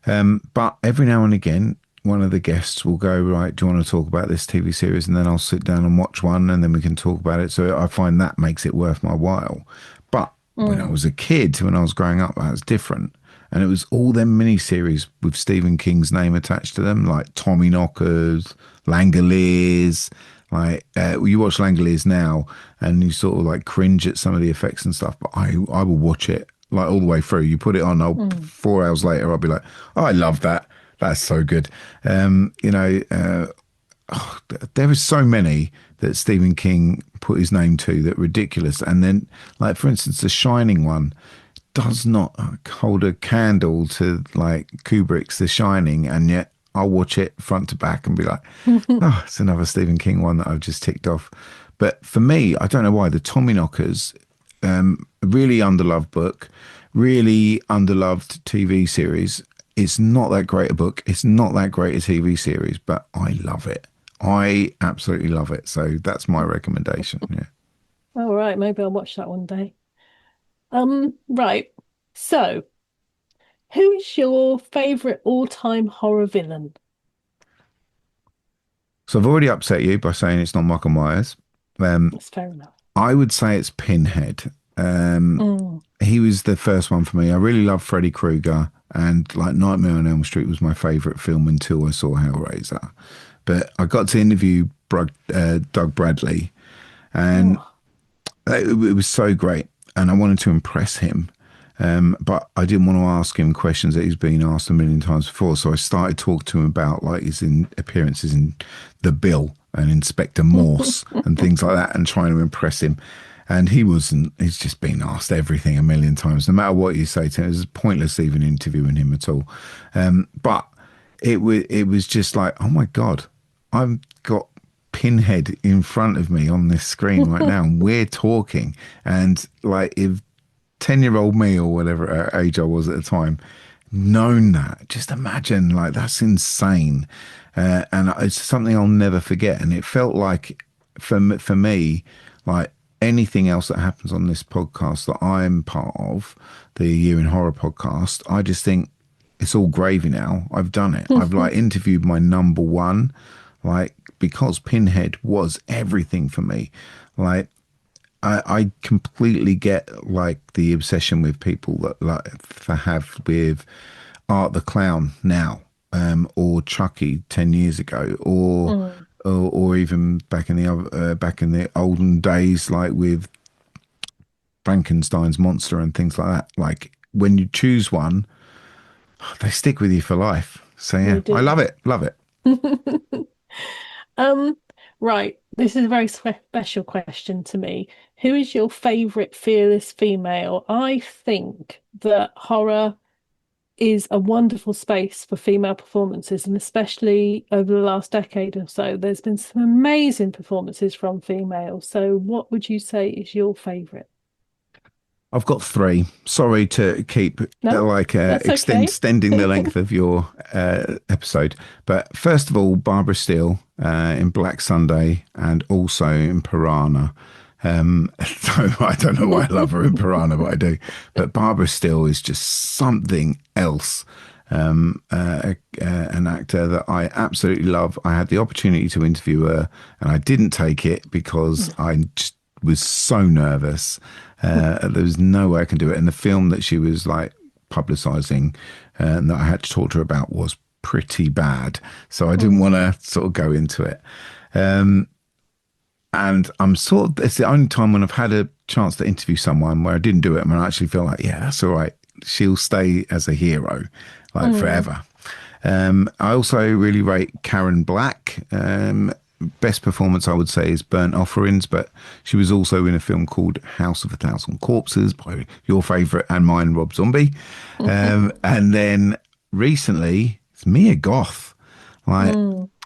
But every now and again, one of the guests will go, right, do you want to talk about this TV series? And then I'll sit down and watch one and then we can talk about it. So I find that makes it worth my while. But when I Mm. was a kid, when I was growing up, that was different. And it was all them miniseries with Stephen King's name attached to them, like Tommy Knockers, Langoliers. Like you watch Langoliers now, and you sort of like cringe at some of the effects and stuff. But I will watch it like all the way through. You put it on, I'll Mm. 4 hours later, I'll be like, oh, I love that. That's so good. There is so many that Stephen King put his name to that ridiculous. And then, like for instance, the Shining one does not hold a candle to like Kubrick's The Shining, and yet I'll watch it front to back and be like, oh, it's another Stephen King one that I've just ticked off. But for me, I don't know why, the Tommyknockers, really underloved book, really underloved TV series. It's not that great a book. It's not that great a TV series, but I love it. I absolutely love it. So that's my recommendation. Yeah. All right, maybe I'll watch that one day. Right. So, who is your favorite all-time horror villain? So I've already upset you by saying it's not Michael Myers. That's fair enough. I would say it's Pinhead. Mm. He was the first one for me. I really love Freddy Krueger, and like Nightmare on Elm Street was my favorite film until I saw Hellraiser. But I got to interview Doug Bradley, and Oh. it was so great, and I wanted to impress him. But I didn't want to ask him questions that he's been asked a million times before. So I started talking to him about like his appearances in The Bill and Inspector Morse and things like that, and trying to impress him. And he wasn't. He's just been asked everything a million times. No matter what you say to him, it was pointless even interviewing him at all. But it was just like, oh my God, I've got Pinhead in front of me on this screen right now, and we're talking. And like, if 10-year-old me or whatever age I was at the time known that, just imagine, like, that's insane. And it's something I'll never forget. And it felt like for me, like anything else that happens on this podcast that I'm part of, the Year in Horror podcast, I just think it's all gravy now. I've done it. I've like interviewed my number one, like, because Pinhead was everything for me. Like, I completely get like the obsession with people that like have with Art the Clown now, or Chucky 10 years ago, or even back in the olden days, like with Frankenstein's monster and things like that. Like, when you choose one, they stick with you for life. So yeah, I love it. Love it. Um, right. This is a very special question to me. Who is your favorite fearless female? I think that horror is a wonderful space for female performances, and especially over the last decade or so, there's been some amazing performances from females. So, what would you say is your favorite? I've got three. Sorry to keep No, that's okay. extending the length of your episode, but first of all, Barbara Steele in Black Sunday, and also in Piranha. So I don't know why I love her in Piranha, but I do. But Barbara Steele is just something else. An actor that I absolutely love. I had the opportunity to interview her, and I didn't take it because I just was so nervous. There was no way I can do it. And the film that she was like publicizing and that I had to talk to her about was pretty bad. So I didn't want to sort of go into it. And I'm sort of, it's the only time when I've had a chance to interview someone where I didn't do it and I actually feel like, yeah, that's all right. She'll stay as a hero, like forever. I also really rate Karen Black. Best performance, I would say, is Burnt Offerings, but she was also in a film called House of a Thousand Corpses by your favourite and mine, Rob Zombie. And then recently, it's Mia Goth. Like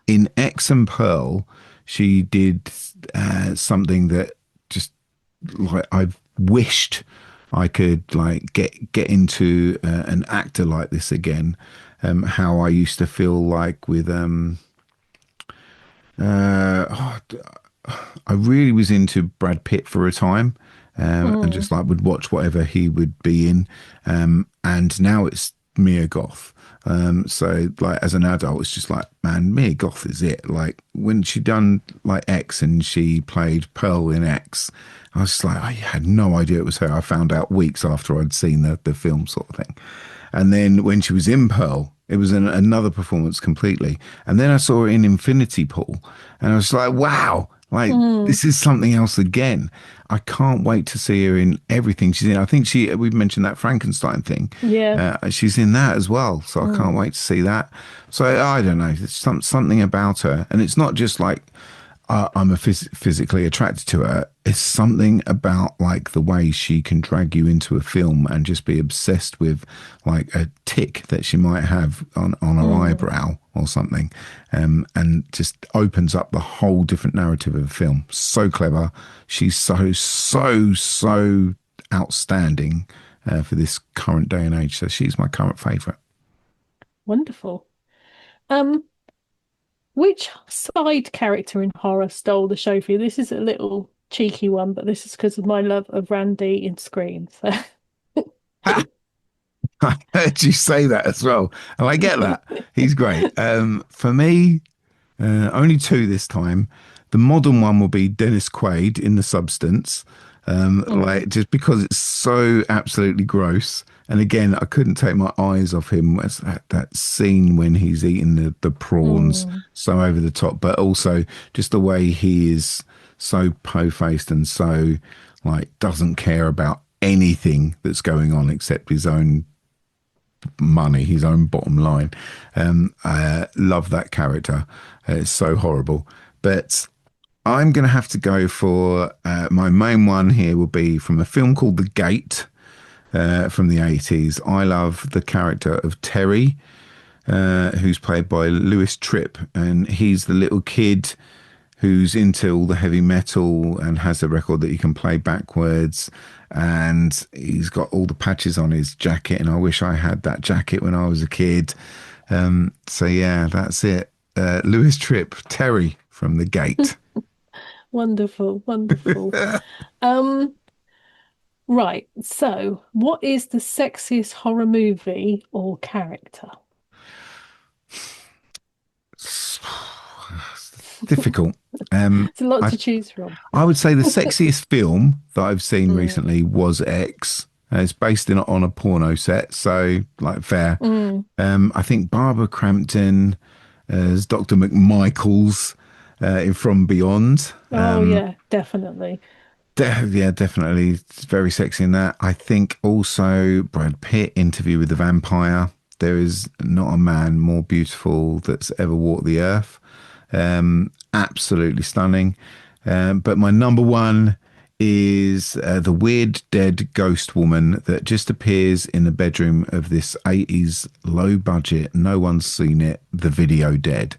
in X and Pearl, she did something that just like I've wished I could like get into an actor like this again. How I used to feel like with I really was into Brad Pitt for a time, and just like would watch whatever he would be in. And now it's Mia Goth. So like as an adult, it's just like, man, Mia Goth is it. Like when she done like X and she played Pearl in X, I was just like, I had no idea it was her. I found out weeks after I'd seen the film sort of thing. And then when she was in Pearl, it was another performance completely. And then I saw her in Infinity Pool, and I was like, wow, like this is something else again. I can't wait to see her in everything she's in. I think we've mentioned that Frankenstein thing. Yeah. She's in that as well. So I can't wait to see that. So I don't know. There's something about her. And it's not just like I'm physically attracted to her. It's something about like the way she can drag you into a film and just be obsessed with like a tick that she might have on her Mm. eyebrow or something, and just opens up the whole different narrative of a film. So clever. She's so outstanding for this current day and age. So she's my current favourite. Wonderful. Um, which side character in horror stole the show for you? This is a little cheeky one, but this is because of my love of Randy in Scream. So I heard you say that as well, and I get that. He's great. For me, only two this time. The modern one will be Dennis Quaid in The Substance, Mm. like just because it's so absolutely gross. And again, I couldn't take my eyes off him. It's that scene when he's eating the prawns, Mm. so over the top, but also just the way he is so po-faced and so like doesn't care about anything that's going on except his own money, his own bottom line. I love that character. It's so horrible. But I'm going to have to go for my main one here will be from a film called The Gate from the 80s. I love the character of Terry, who's played by Lewis Tripp, and he's the little kid who's into all the heavy metal and has a record that he can play backwards. And he's got all the patches on his jacket, and I wish I had that jacket when I was a kid. So yeah, that's it. Lewis Tripp, Terry from The Gate. Wonderful, wonderful. Um, right. So, what is the sexiest horror movie or character? Difficult. It's a lot I to choose from. I would say the sexiest film that I've seen Mm. recently was X. It's based on a porno set, so like fair. Mm. I think Barbara Crampton as Dr. McMichaels in From Beyond. Oh yeah, definitely. Yeah, definitely. It's very sexy in that. I think also Brad Pitt, Interview with the Vampire. There is not a man more beautiful that's ever walked the earth. Absolutely stunning. But my number one is the weird dead ghost woman that just appears in the bedroom of this 80s low budget, no one's seen it, The Video Dead.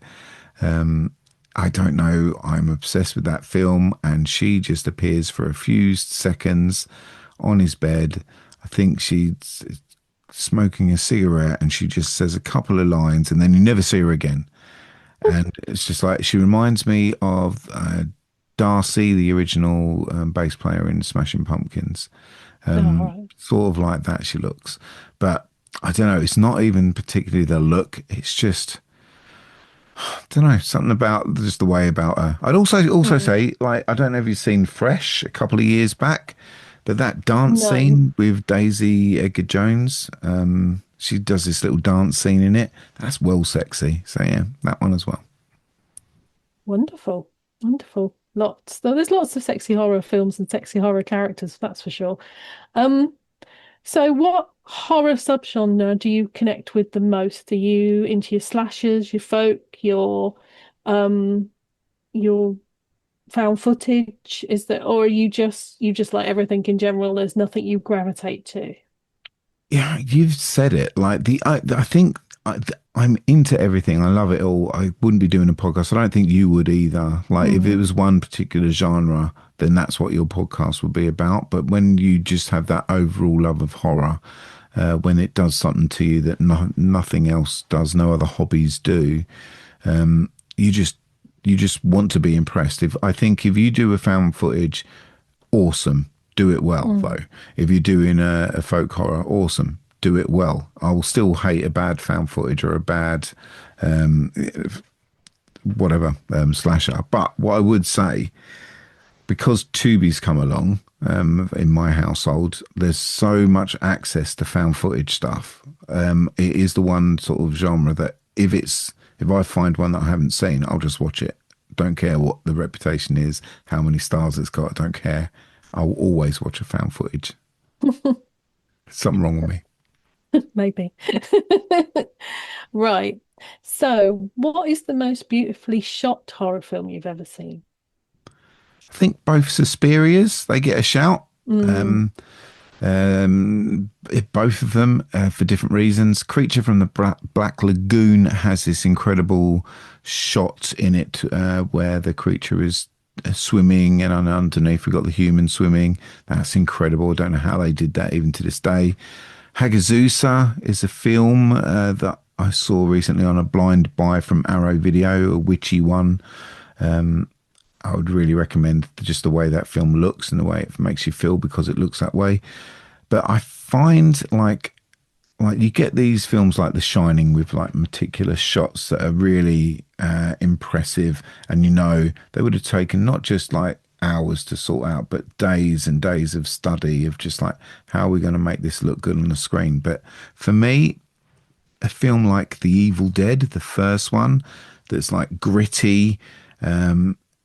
I don't know. I'm obsessed with that film, and she just appears for a few seconds on his bed. I think she's smoking a cigarette, and she just says a couple of lines, and then you never see her again. And it's just like she reminds me of Darcy, the original bass player in Smashing Pumpkins. All right. Sort of like that she looks, but I don't know. It's not even particularly the look. It's just don't know, something about just the way about her. I'd also Mm. say, like, I don't know if you've seen Fresh a couple of years back, but that dance No. scene with Daisy Edgar Jones, she does this little dance scene in it. That's well sexy. So yeah, that one as well. Wonderful. Wonderful. Lots. Though there's lots of sexy horror films and sexy horror characters, that's for sure. Um, so what horror subgenre do you connect with the most? Are you into your slashers, your folk, um your found footage? Is that or are you just like everything in general? There's nothing you gravitate to? Yeah, you've said it. Like I think I'm into everything. I love it all. I wouldn't be doing a podcast. I don't think you would either. Like if it Mm. was one particular genre, then that's what your podcast would be about. But when you just have that overall love of horror, when it does something to you that nothing else does, no other hobbies do, you just want to be impressed. If I think if you do a found footage, awesome. Do it well, though. Mm. If you're doing a folk horror, awesome. Do it well. I will still hate a bad found footage or a bad um, whatever slasher. But what I would say, because Tubi's come along in my household, there's so much access to found footage stuff. It is the one sort of genre that if I find one that I haven't seen, I'll just watch it. Don't care what the reputation is, how many stars it's got. I don't care. I'll always watch a found footage. Something wrong with me. Maybe. Right. So, what is the most beautifully shot horror film you've ever seen? I think both Suspirias, they get a shout. Mm. Both of them for different reasons. Creature from the Black Lagoon has this incredible shot in it where the creature is swimming, and underneath we've got the human swimming. That's incredible. I don't know how they did that even to this day. Hagazusa is a film that I saw recently on a blind buy from Arrow Video, a witchy one. I would really recommend just the way that film looks and the way it makes you feel because it looks that way. But I find like you get these films like The Shining with like meticulous shots that are really impressive, and they would have taken not just like hours to sort out, but days and days of study of just like how are we going to make this look good on the screen. But for me, a film like The Evil Dead, the first one, that's like gritty,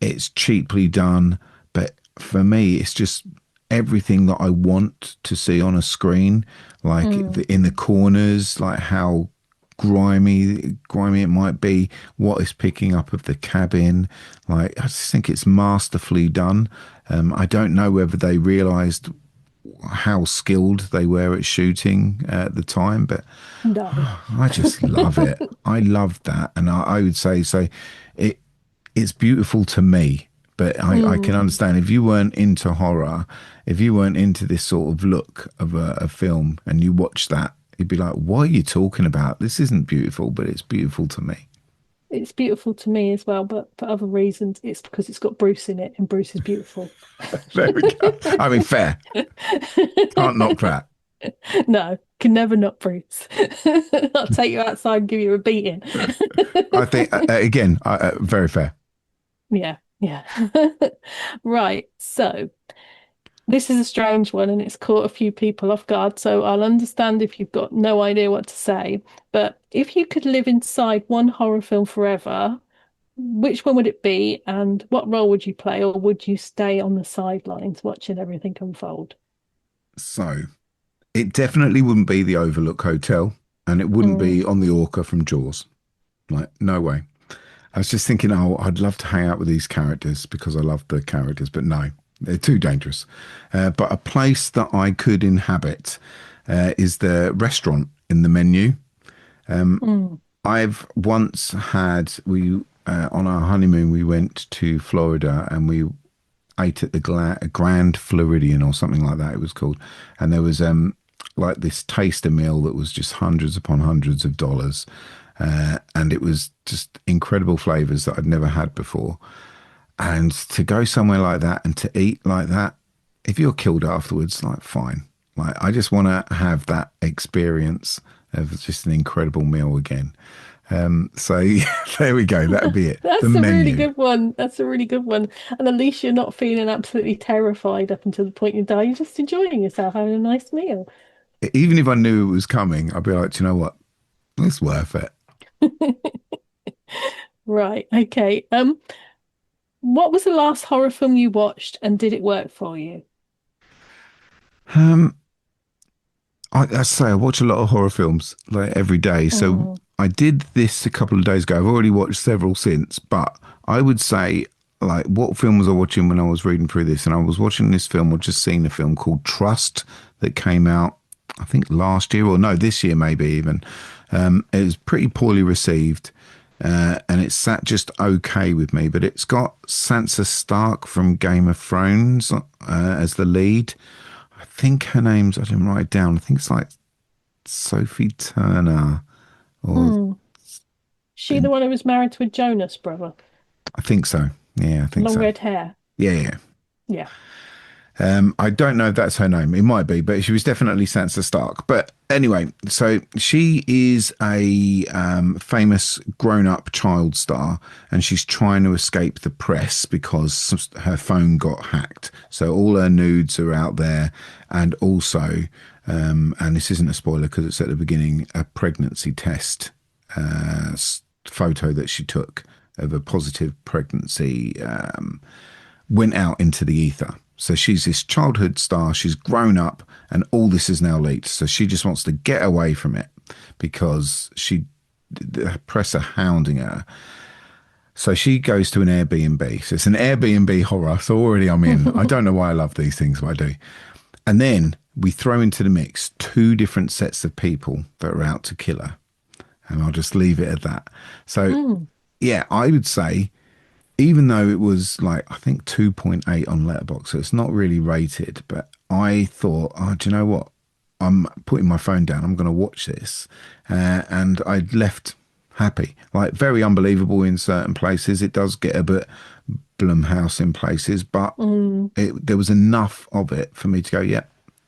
it's cheaply done, but for me, it's just everything that I want to see on a screen, like in the corners, like how grimy it might be, what is picking up of the cabin. Like, I just think it's masterfully done. I don't know whether they realised how skilled they were at shooting at the time, but No. I just love it. I love that, and I would say so. It's beautiful to me, but I can understand if you weren't into horror, if you weren't into this sort of look of a film, and you watch that, you'd be like, "What are you talking about? This isn't beautiful," but it's beautiful to me. It's beautiful to me as well, but for other reasons, it's because it's got Bruce in it, and Bruce is beautiful. There we go. I mean, fair. Can't knock that. No, can never not Bruce. I'll take you outside and give you a beating. I think again, very fair. Yeah, yeah. Right. So this is a strange one and it's caught a few people off guard. So I'll understand if you've got no idea what to say. But if you could live inside one horror film forever, which one would it be? And what role would you play? Or would you stay on the sidelines watching everything unfold? So it definitely wouldn't be the Overlook Hotel, and it wouldn't be on the Orca from Jaws. Like, no way. I was just thinking, oh, I'd love to hang out with these characters because I love the characters, but no, they're too dangerous. But a place that I could inhabit is the restaurant in the menu. I've once had, on our honeymoon, we went to Florida and we ate at the Grand Floridian or something like that it was called. And there was like this taster meal that was just hundreds upon hundreds of dollars. And it was just incredible flavors that I'd never had before. And to go somewhere like that and to eat like that, if you're killed afterwards, like fine. Like I just want to have that experience of just an incredible meal again. So yeah, there we go. That'd be it. That's The a menu. really good one. That's a really good one. And at least you're not feeling absolutely terrified up until the point you die. You're just enjoying yourself, having a nice meal. Even if I knew it was coming, I'd be like, "Do you know what? It's worth it." Right. Okay. What was the last horror film you watched and did it work for you? Um, I say I watch a lot of horror films like every day. So Mm, I did this a couple of days ago. I've already watched several since, but I would say like what film was I watching when I was reading through this? And I was watching this film or just seen a film called Trust that came out, I think last year or no, this year maybe even. It was pretty poorly received. And it sat just okay with me, but it's got Sansa Stark from Game of Thrones as the lead. I think her name's, I didn't write it down. I think it's like Sophie Turner, or mm. She the one who was married to a Jonas brother, I think so. Yeah, I think long so. red hair. Yeah, yeah. Yeah. I don't know if that's her name. It might be, but she was definitely Sansa Stark. But anyway, so she is a famous grown-up child star, and she's trying to escape the press because her phone got hacked. So all her nudes are out there, and also, and this isn't a spoiler because it's at the beginning, a pregnancy test photo that she took of a positive pregnancy went out into the ether. So she's this childhood star, she's grown up, and all this is now leaked. So she just wants to get away from it because the press are hounding her. So she goes to an Airbnb. So it's an Airbnb horror. So already I'm in. I don't know why I love these things, but I do. And then we throw into the mix two different sets of people that are out to kill her. And I'll just leave it at that. So, yeah, I would say, even though it was like, I think 2.8 on Letterboxd, so it's not really rated, but I thought, oh, do you know what? I'm putting my phone down. I'm going to watch this. And I left happy. Like, very unbelievable in certain places. It does get a bit Blumhouse in places, but there was enough of it for me to go, yeah,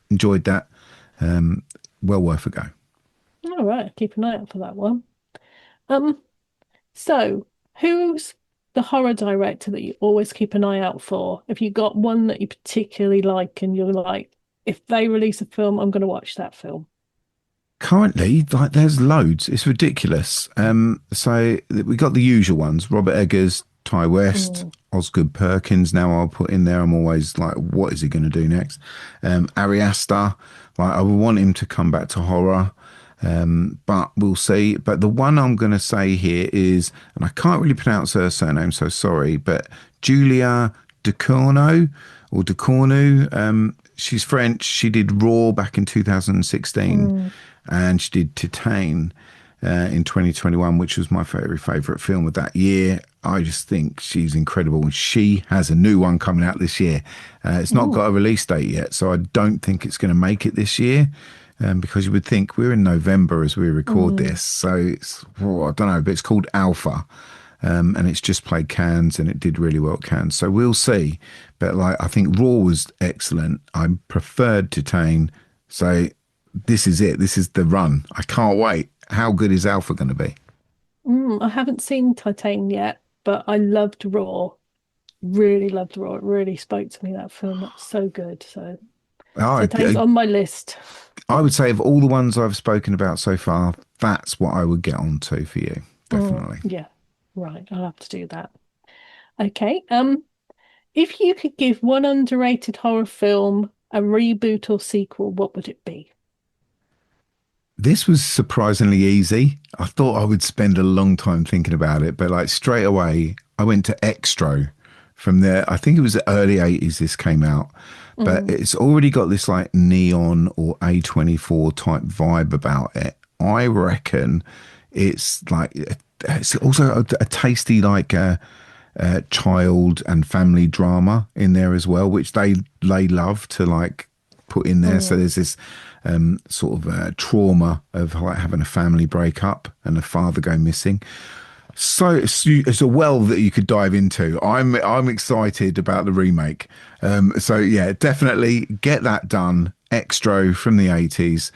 enjoyed that. Well worth a go. All right, keep an eye out for that one. Um, so who's the horror director that you always keep an eye out for? If you got one that you particularly like and you're like, if they release a film, I'm going to watch that film. Currently, like, there's loads. It's ridiculous. So we got the usual ones: Robert Eggers, Ty West, Osgood Perkins. Now I'll put in there. I'm always like, what is he going to do next? Ari Aster. Like, I would want him to come back to horror, but we'll see. But the one I'm going to say here is, and I can't really pronounce her surname, so sorry, but Julia Ducournau or Ducournau. She's French. She did Raw back in 2016. And she did Titane in 2021, which was my favourite film of that year. I just think she's incredible. And she has a new one coming out this year. It's not got a release date yet, so I don't think it's going to make it this year, because you would think we're in November as we record this. So it's, I don't know, but it's called Alpha. And it's just played Cannes, and it did really well at Cannes. So we'll see. But like, I think Raw was excellent. I preferred Titane. So this is it. This is the run. I can't wait. How good is Alpha going to be? I haven't seen Titane yet, but I loved Raw. Really loved Raw. It really spoke to me, that film. That's so good. So Titane's on my list. I would say of all the ones I've spoken about so far, that's what I would get onto for you. Definitely. Yeah. Right. I'll have to do that. Okay. If you could give one underrated horror film a reboot or sequel, what would it be? This was surprisingly easy. I thought I would spend a long time thinking about it, but like straight away, I went to Extro from there. I think it was the early 80s this came out, but it's already got this like neon or A24 type vibe about it. I reckon it's like, it's also a tasty like child and family drama in there as well, which they love to like put in there. So there's this sort of trauma of like having a family break up and a father go missing. So it's a well that you could dive into. I'm excited about the remake. So yeah, definitely get that done. Extro from the 80s.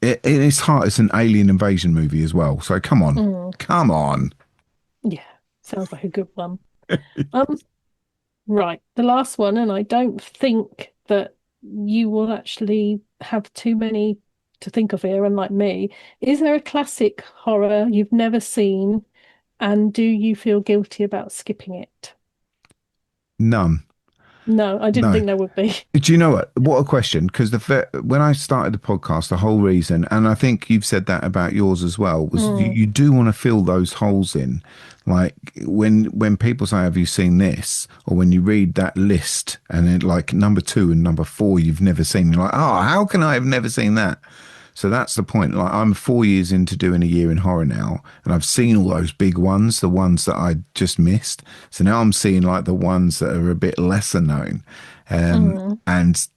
It's hard. It's an alien invasion movie as well. So come on. Yeah, sounds like a good one. Right, the last one, and I don't think that you will actually have too many to think of here, unlike me. Is there a classic horror you've never seen, and do you feel guilty about skipping it? None. No, I didn't No. think there would be. Do you know what? What a question. Because when I started the podcast, the whole reason, and I think you've said that about yours as well, was you do want to fill those holes in. Like when people say, have you seen this? Or when you read that list and it like number 2 and number 4 you've never seen, you're like, oh, how can I have never seen that? So that's the point. Like, I'm 4 years into doing a year in horror now, and I've seen all those big ones, the ones that I just missed. So now I'm seeing like the ones that are a bit lesser known. And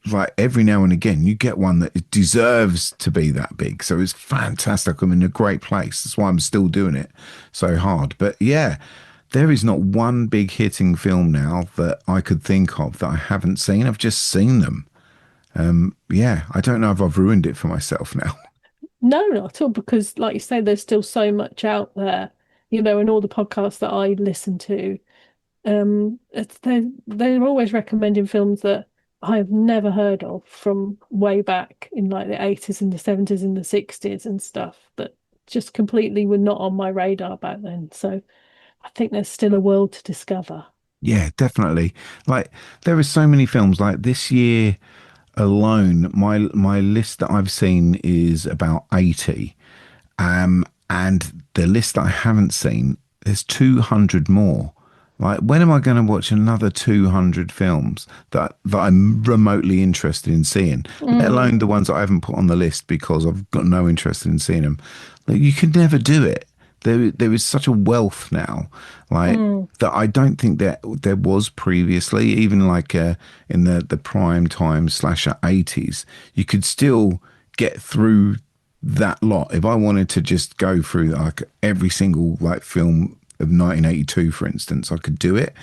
like every now and again, you get one that deserves to be that big. So it's fantastic. I'm in a great place. That's why I'm still doing it so hard. But yeah, there is not one big hitting film now that I could think of that I haven't seen. I've just seen them. Yeah, I don't know if I've ruined it for myself now. No, not at all, because like you say, there's still so much out there, in all the podcasts that I listen to. They're always recommending films that I have never heard of from way back in like the 80s and the 70s and the 60s and stuff that just completely were not on my radar back then. So I think there's still a world to discover. Yeah, definitely. Like there are so many films like this year alone. My list that I've seen is about 80. And the list that I haven't seen, there's 200 more. Like, when am I going to watch another 200 films that I'm remotely interested in seeing, let Mm, alone the ones that I haven't put on the list because I've got no interest in seeing them? Like, you can never do it. There is such a wealth now, like, mm, that I don't think that there was previously. Even like in the prime time slasher 80s, you could still get through that lot. If I wanted to just go through like every single like film of 1982, for instance, I could do it.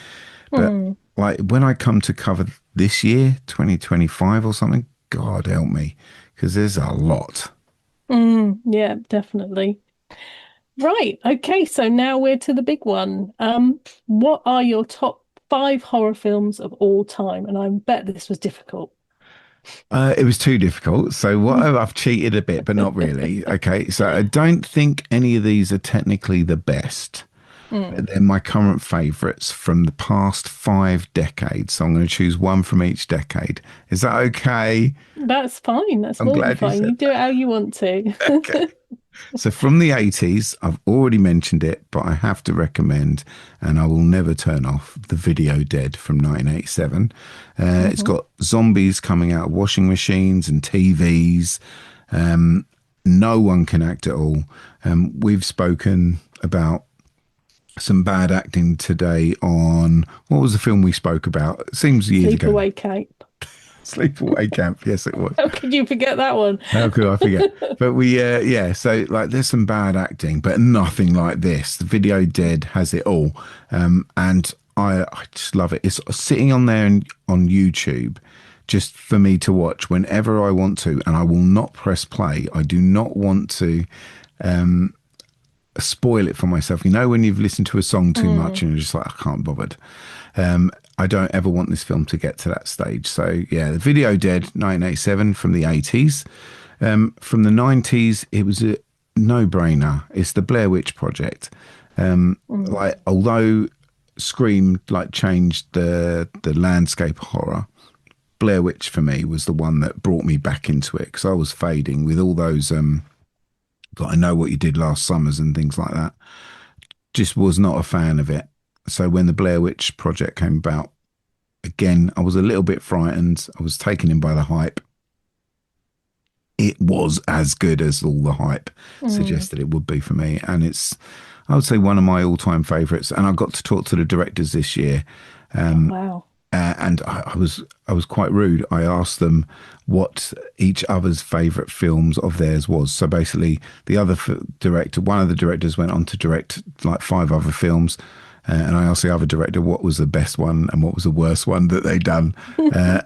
But mm, like when I come to cover this year, 2025 or something, God help me, because there's a lot. yeah, definitely. Right. Okay. So now we're to the big one. What are your top five horror films of all time? And I bet this was difficult. It was too difficult. So I've cheated a bit, but not really. Okay, so I don't think any of these are technically the best, Mm, but they're my current favourites from the past 5 decades. So I'm going to choose one from each decade. Is that okay? that's fine. That's I'm more than glad you fine. said You do it how you want to. that. Okay. So from the 80s, I've already mentioned it, but I have to recommend, and I will never turn off, The Video Dead from 1987. It's hmm got zombies coming out of washing machines and TVs. No one can act at all. We've spoken about some bad acting today on what was the film we spoke about? It seems years ago now. Sleepaway Camp. Sleepaway Camp. Yes, it was. How could you forget that one? How could I forget? But yeah, so like there's some bad acting, but nothing like this. The Video Dead has it all. And I just love it. It's sitting on there on YouTube just for me to watch whenever I want to, and I will not press play. I do not want to spoil it for myself. You know, when you've listened to a song too much Mm, and you're just like, I can't be bothered. I don't ever want this film to get to that stage. So yeah, The Video Dead, 1987 from the 80s. From the 90s, it was a no-brainer. It's the Blair Witch Project. mm, Like, although Scream like changed the landscape of horror, Blair Witch for me was the one that brought me back into it because I was fading with all those like I Know What You Did Last Summers and things like that. Just was not a fan of it. So when the Blair Witch Project came about, again, I was a little bit frightened. I was taken in by the hype. It was as good as all the hype mm. suggested it would be for me. And it's, I would say, one of my all time favorites. And I got to talk to the directors this year. Oh, wow. And I was quite rude. I asked them what each other's favourite films of theirs was. So basically, the other director, one of the directors, went on to direct like 5 other films, and I asked the other director what was the best one and what was the worst one that they'd done,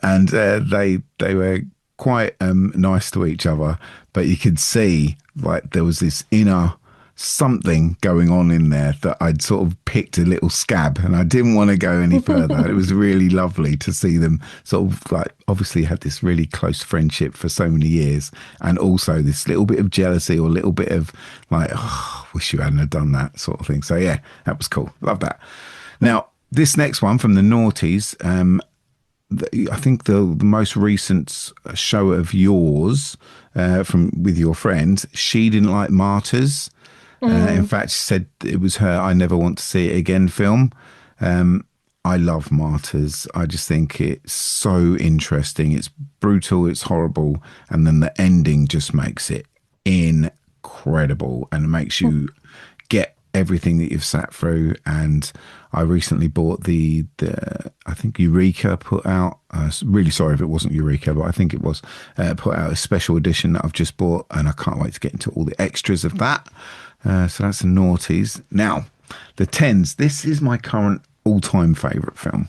and they were quite nice to each other, but you could see like there was this inner something going on in there that I'd sort of picked a little scab and I didn't want to go any further. It was really lovely to see them sort of like obviously had this really close friendship for so many years and also this little bit of jealousy or a little bit of like, oh, wish you hadn't have done that sort of thing. So yeah, that was cool. Love that. Now, this next one from the noughties, I think the most recent show of yours from with your friend, she didn't like Martyrs. In Mm, fact, she said it was her I Never Want to See It Again film. I love Martyrs. I just think it's so interesting. It's brutal, it's horrible, and then the ending just makes it incredible and makes you get everything that you've sat through. And I recently bought the I think Eureka put out. Really sorry if it wasn't Eureka, but I think it was put out a special edition that I've just bought, and I can't wait to get into all the extras of that. So that's the noughties. Now, the tens. This is my current all-time favourite film.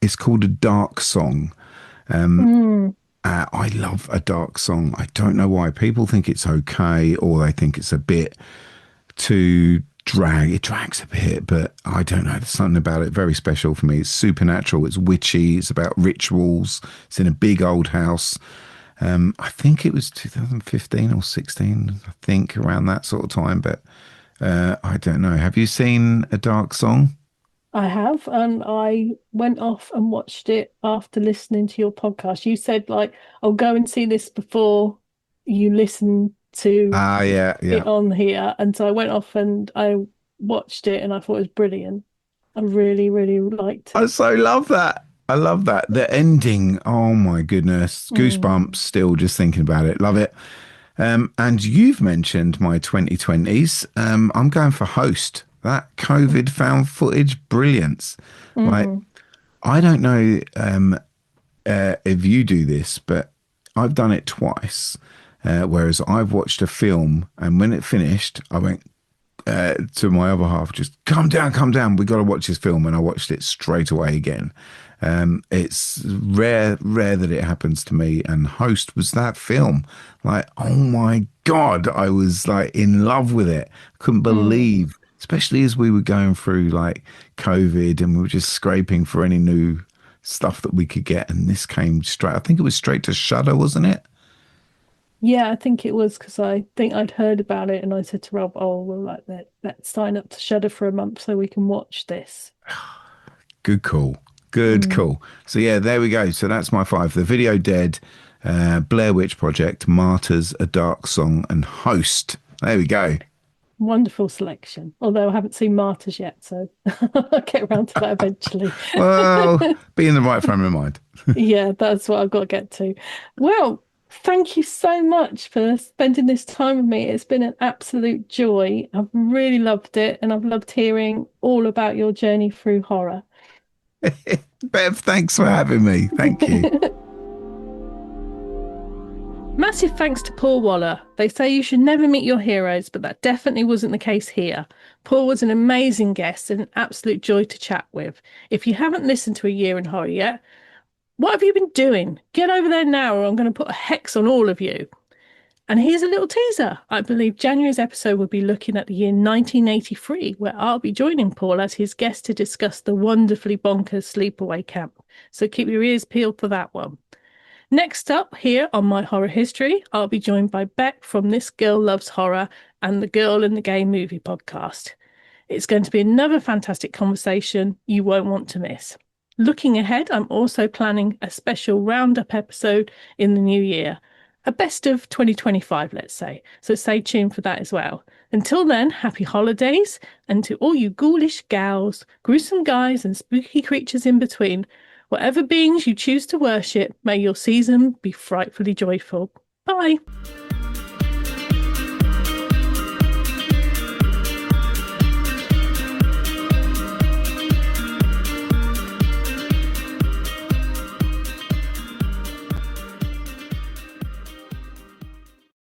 It's called A Dark Song. mm. I love a dark song. I don't know why people think it's okay or they think it's a bit too drag. It drags a bit, but I don't know. There's something about it very special for me. It's supernatural. It's witchy. It's about rituals. It's in a big old house. I think it was 2015 or 16. I think around that sort of time, but I don't know. Have you seen A Dark Song? I have, and I went off and watched it after listening to your podcast. You said like, "I'll go and see this before you listen to Yeah, it yeah. on here. And so I went off and I watched it and I thought it was brilliant. I really, really liked I it. so love that. I love that. The ending. Oh my goodness. Goosebumps Mm. still just thinking about it. Love it. And you've mentioned my 2020s. I'm going for Host. That COVID found footage brilliance. Like, Mm. I don't know if you do this, but I've done it twice. Whereas I've watched a film, and when it finished, I went to my other half, just calm down, calm down. We got to watch this film, and I watched it straight away again. It's rare that it happens to me. And Host was that film. Like, oh my god, I was like in love with it. Couldn't Mm. believe, especially as we were going through like COVID, and we were just scraping for any new stuff that we could get. And this came straight. I think it was straight to Shudder, wasn't it? Yeah, I think it was because I think I'd heard about it and I said to Rob, "Oh, well, like that, let's sign up to Shudder for a month so we can watch this." Good call. Good Mm. call. So yeah, there we go. So that's my five: The Video Dead, Blair Witch Project, Martyrs, A Dark Song, and Host. There we go. Wonderful selection. Although I haven't seen Martyrs yet, so I'll get around to that eventually. Well, be in the right frame of mind. Yeah, that's what I've got to get to. Well, thank you so much for spending this time with me. It's been an absolute joy. I've really loved it, and I've loved hearing all about your journey through horror. Bev, thanks for having me. Thank you. Massive thanks to Paul Waller. They say you should never meet your heroes, but that definitely wasn't the case here. Paul was an amazing guest and an absolute joy to chat with. If you haven't listened to A Year in Horror yet, what have you been doing? Get over there now, or I'm going to put a hex on all of you. And here's a little teaser. I believe January's episode will be looking at the year 1983, where I'll be joining Paul as his guest to discuss the wonderfully bonkers sleepaway camp. So keep your ears peeled for that one. Next up, here on My Horror History, I'll be joined by Beck from This Girl Loves Horror and the Girl in the Gay Movie podcast. It's going to be another fantastic conversation you won't want to miss. Looking ahead, I'm also planning a special roundup episode in the new year, a best of 2025, let's say. So stay tuned for that as well. Until then, happy holidays, and to all you ghoulish gals, gruesome guys, and spooky creatures in between, whatever beings you choose to worship, may your season be frightfully joyful. Bye.